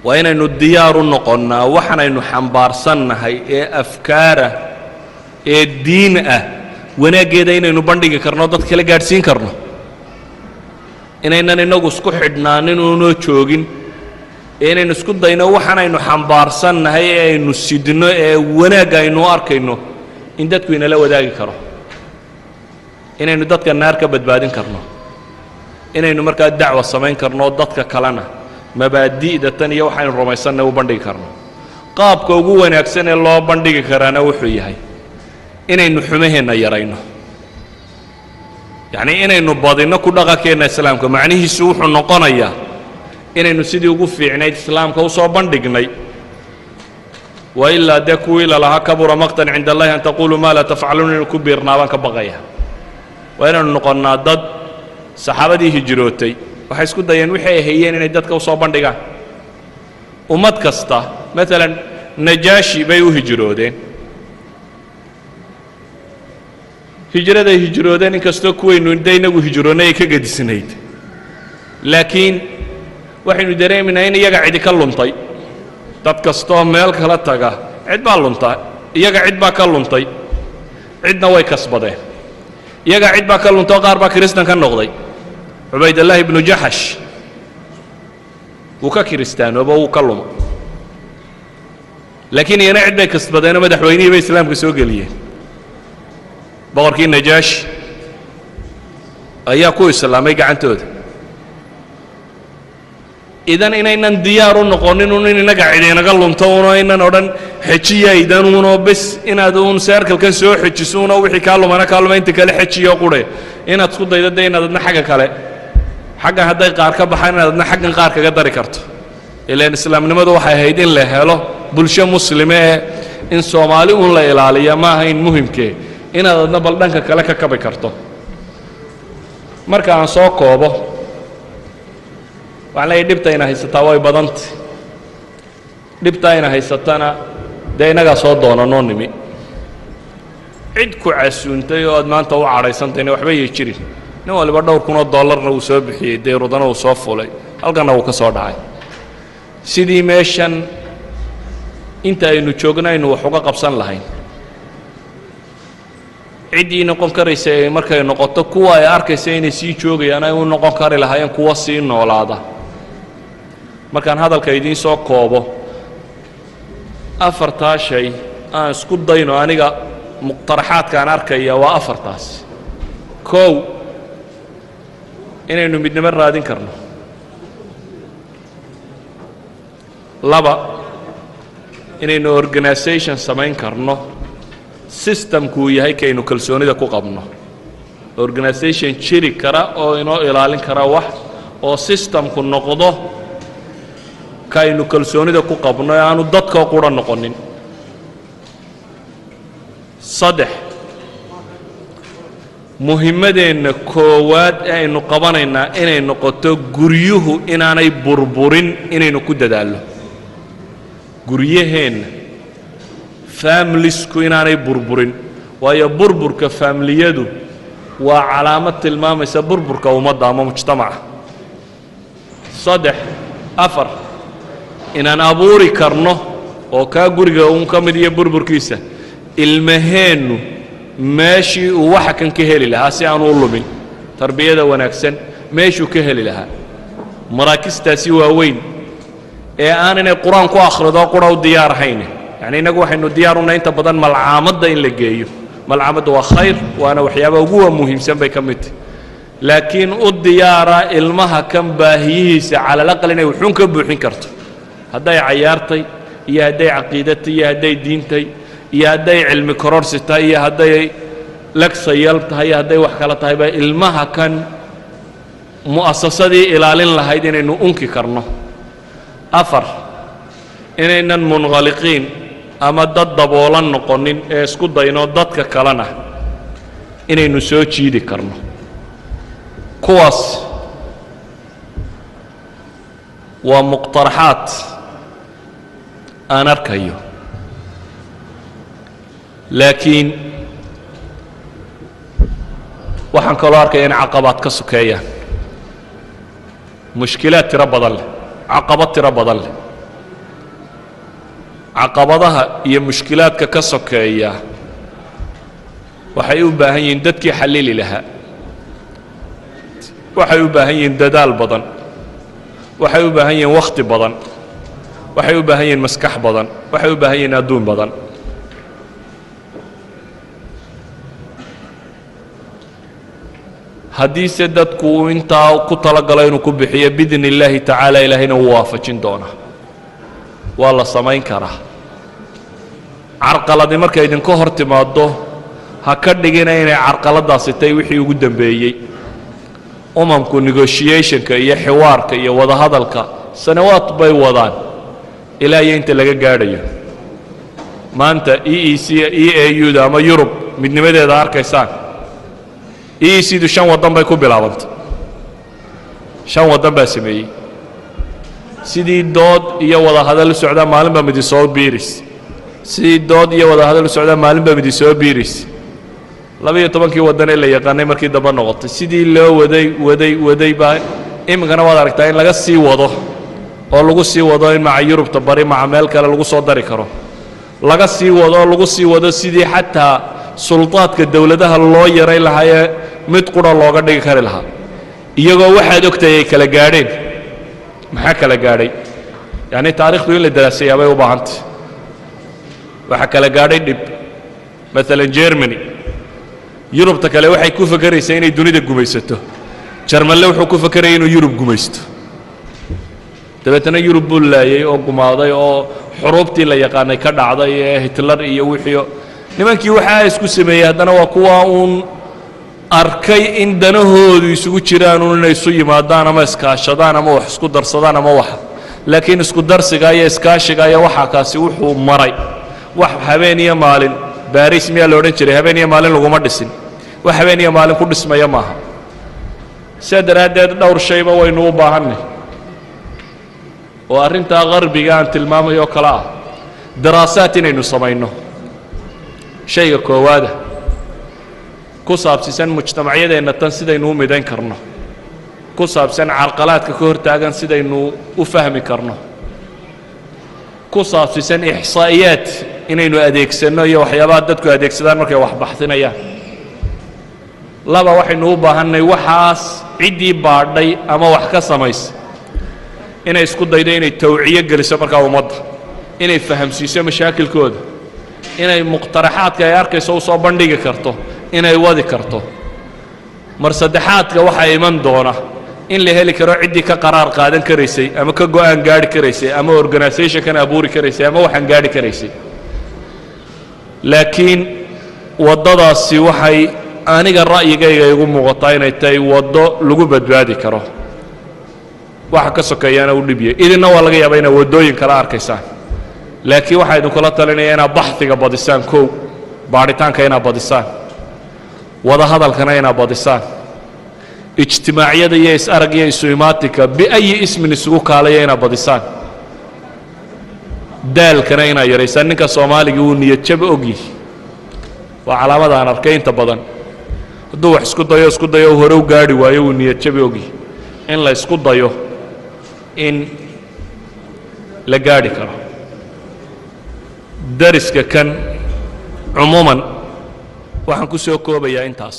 waa inaynu diyaar u noqonnaa waxaanaynu xambaarsannahay ee afkaara ee diin ah wanaaggeeda inaynu bandhigi karno dad kale gaadhsiin karno inaynan inagu isku xidhnaanin uunoo joogin ee inaynu isku dayno waxaanaynu xambaarsannahay ee aynu sidno ee wanaagga aynu arkayno in dadku inala wadaagi karo inaynu dadka naar ka badbaadin karno inaynu markaa dacwo samayn karno dadka kalena mabaadi'da tan iyo waxaynu rumaysanay u bandhigi karno qaabka ugu wanaagsan ee loo bandhigi karaana wuxuu yahay inaynu xumaheenna yarayno yacni inaynu badinno ku dhaqankeenna islaamka macnihiisu wuxuu noqonayaa inaynu sidii ugu fiicnayd islaamka u soo bandhignay وإلا دكوا إلى لها كبر مقتا عند الله أن تقولوا ما لا تفعلون إن كبير نابان كبقيا وإن نقولنا ضد صحابتي هجروتي وحيس كده ينوحي هيين إن ضد كوصابان دقا ومد كستا مثلا نجاشي بيو هجرودين هجرة هجرودين إن كستو كوين ندينا وهجروني كجد سنيد لكن وحين ندري من أين يقعد يكلم طيب dad kastoo meel kala taga cid baa luntay iyaga cid baa ka luntay cidna way kasbadeen iyaga cid baa ka luntay qaar baa kristan ka noqday Ubaydullah ibn Jahash wuu ka kristaanooba wuu ka lumay laakiin iyana cid bay kasbadeen madaxweynihii bay islaamka soo geliyeen boqorkii Najaash ayaa ku islaamay gacantooda idan inaynan diyaar u noqonin in inaga ciidinaga lunto oo inaan oran xajiya idan uno bas inaad uun circle-kan soo xajisuuna wixii ka lumana inta kale xajiyo qure inaad isku daydo inaadna xagga kale xagga haday qaar ka baxaan inaadna xaggan qaar kaga dari karto ilaan islaamnimadu waxay ahayd in la helo bulsho muslime in Soomaali uun la ilaaliyo ma ahayn muhiimkee inaadna bal dhanka kale ka kabi karto marka aan soo koobo waxaan leeyahay dhibta ina haysataa way badantay dhibta ina haysatana dee inaga soo doonanoo nimi cid ku casuuntay oo aad maanta u cadhaysantayna waxba yay jirin nin waliba dhowr kun oo dollarna uu soo bixiyey deyrudana uu soo fulay halkana uu ka soo dhacay sidii meeshan inta aynu joognaynu wax uga qabsan lahayn ciddii noqon karaysa markay noqoto kuwa ay arkaysa inay sii joogayaan ay u noqon kari lahaayeen kuwa sii noolaada markaan hadalka idiin soo koobo afartaa shay aan isku dayno aniga muqtaraxaadkaan arkaya waa afartaas kow inaynu midnimo raadin karno laba inaynu organisation samayn karno systemku uu yahay kaynu kalsoonida ku qabno organisation jiri kara oo inoo ilaalin kara wax oo systemku noqdo kaynu kalsoonida ku qabno ee aanu dadka qura noqonin saddex muhiimadeenna koowaad ee aynu qabanaynaa inay noqoto guryuhu inaanay burburin inaynu ku dadaalno guryaheenna familiesku inaanay burburin waayo burburka familiyadu waa calaamad tilmaamaysa burburka ummadda ama mujtamaca saddex afar inaan abuuri karno oo kaa guriga uun ka mid iyo burburkiisa ilmaheennu meeshii uu waxa kan ka heli lahaa si aanu u lumin tarbiyada wanaagsan meeshuu ka heli lahaa maraakistaasi waaweyn ee aan inay qur-aan ku akhrido qura u diyaar ahayn yacni innagu waxaynu diyaar u nahay inta badan malcaamadda in la geeyo malcaamadda waa khayr waana waxyaabaha ugu muhiimsan bay ka mid tahay laakiin u diyaara ilmaha kan baahiyihiisa cala alaqal inay wuxuun ka buuxin karto hadday cayaartay iyo hadday caqiidatay iyo hadday diintay iyo hadday cilmi kororsi tahay iyo hadday lagsayal tahay iyo hadday wax kala tahay baa ilmaha kan mu'asasadii ilaalin lahayd inaynu unki karno afar inaynan munqaliqiin ama dad daboolan noqonin ee isku dayno dadka kalena inaynu soo jiidi karno kuwaas waa muqtaraxaad aan arkayo laakiin waxaan kaloo arkaya in caqabaad ka sokeeyaan mushkilaad tiro badan leh caqabad tiro badan leh caqabadaha iyo mushkilaadka ka sokeeya waxay u baahan yihiin dadkii xallili lahaa waxay u baahan yihiin dadaal badan waxay u baahan yihiin wakhti badan waxay u baahan yihiin maskax badan waxay u baahan yihiin adduun badan haddiise dadku uu intaa ku talagalo inuu ku bixiyo biidni illaahi tacaala ilaahayna wuu waafajin doonaa waa la samayn karaa carqaladi markay idinka hor timaaddo ha ka dhigina inay carqaladaasi tahay wixii ugu dambeeyey umamku negotiationka iyo xiwaarka iyo wadahadalka sanawaad bay wadaan ilaa iyo inta laga gaadhayo maanta EAU-da ama yurub midnimadeeda arkaysaan EEC-du 5 waddan bay ku bilaabantay 5 waddan baa sameeyey sidii dood iyo wadahadal u socdaa maalinba midi soo biiris sidii dood iyo wadahadal u socdaa maalinba midi soo biiris 12 waddan ee la yaqaanay markii dambe noqotay sidii loo waday baa iminkana waad aragtaa in laga sii wado oo lagu sii wado in maca yurubta bari maca meel kale lagu soo dari karo laga sii wado oo lagu sii wado sidii xataa sulطaadka dawladaha loo yaray lahaa ee mid qura looga dhigi kari lahaa iyagoo waxaad ogtahay ay kala gaadheen maxaa kala gaadhay yacni taariikhdu in la daraasayaa bay u baahantay waxaa kala gaadhay dhib maalan germany yurubta kale waxay ku fakeraysaa inay dunida gumaysato jarmanle wuxuu ku fakerayay inuu yurub gumaysto dabeetana yurub buu laayay oo gumaaday oo xuruubtii la yaqaanay ka dhacday ee hitler iyo wixii nimankii waxaa isku sameeyey haddana waa kuwa uun arkay in danahoodu isugu jiraan uun inay isu yimaadaan ama iskaashadaan ama wax isku darsadaan ama waxa laakiin isku darsiga iyo iskaashiga iyo waxa kaasi wuxuu maray wax habeen iyo maalin baris miyaa la odhan jiray habeen iyo maalin laguma dhisin wax habeen iyo maalin ku dhismaya maaha sidaa daraaddeed dhowr shayba waynu u baahannay oo arrintaa qarbiga aan tilmaamayo kale ah daraasaad inaynu samayno shayga koowaada ku saabsiisan mujtamacyadeenna tan sidaynu u midayn karno ku saabsan carqalaadka ka hortaagan sidaynu u fahmi karno ku saabsiisan ixsaa'iyaad inaynu adeegsanno iyo waxyaabaha dadku adeegsadaan markay wax baxsinayaan laba waxaynu u baahannay waxaas ciddii baadhay ama wax ka samaysa inay isku daydo inay tawciyo geliso markaa ummadda inay fahamsiiso mashaakilkooda inay muqtaraxaadka ay arkayso u soo bandhigi karto inay wadi karto mar saddexaadka waxaa iman doona in la heli karo ciddii ka qaraar qaadan karaysay ama ka go'aan gaari karaysay ama organisation kan abuuri karaysay ama waxaan gaari karaysay laakiin waddadaasi waxay aniga ra'yigayga igu muuqataa inay tahay waddo lagu badbaadi karo waxa ka sokeeyana u dhibiyay idinna waa laga yaabaa inaad waddooyin kala arkaysaan laakiin waxaa idinkula talinaya inaad baxdiga badisaan kow baadhitaanka inaad badisaan wada hadalkana inaad badisaan ijtimaaciyada iyo is-arag iyo isu-imaatinka biayi ismin isugu kaalaya inaad badisaan daalkana inaad yaraysaan ninka soomaaligii wuu niyad jab ogyihi waa calaamada aan arkay inta badan hadduu wax isku dayo hore u gaadhi waayo wuu niyad jabi ogyihi in la isku dayo in la gaadhi karo dariska kan cumuuman waxaan ku soo koobayaa intaas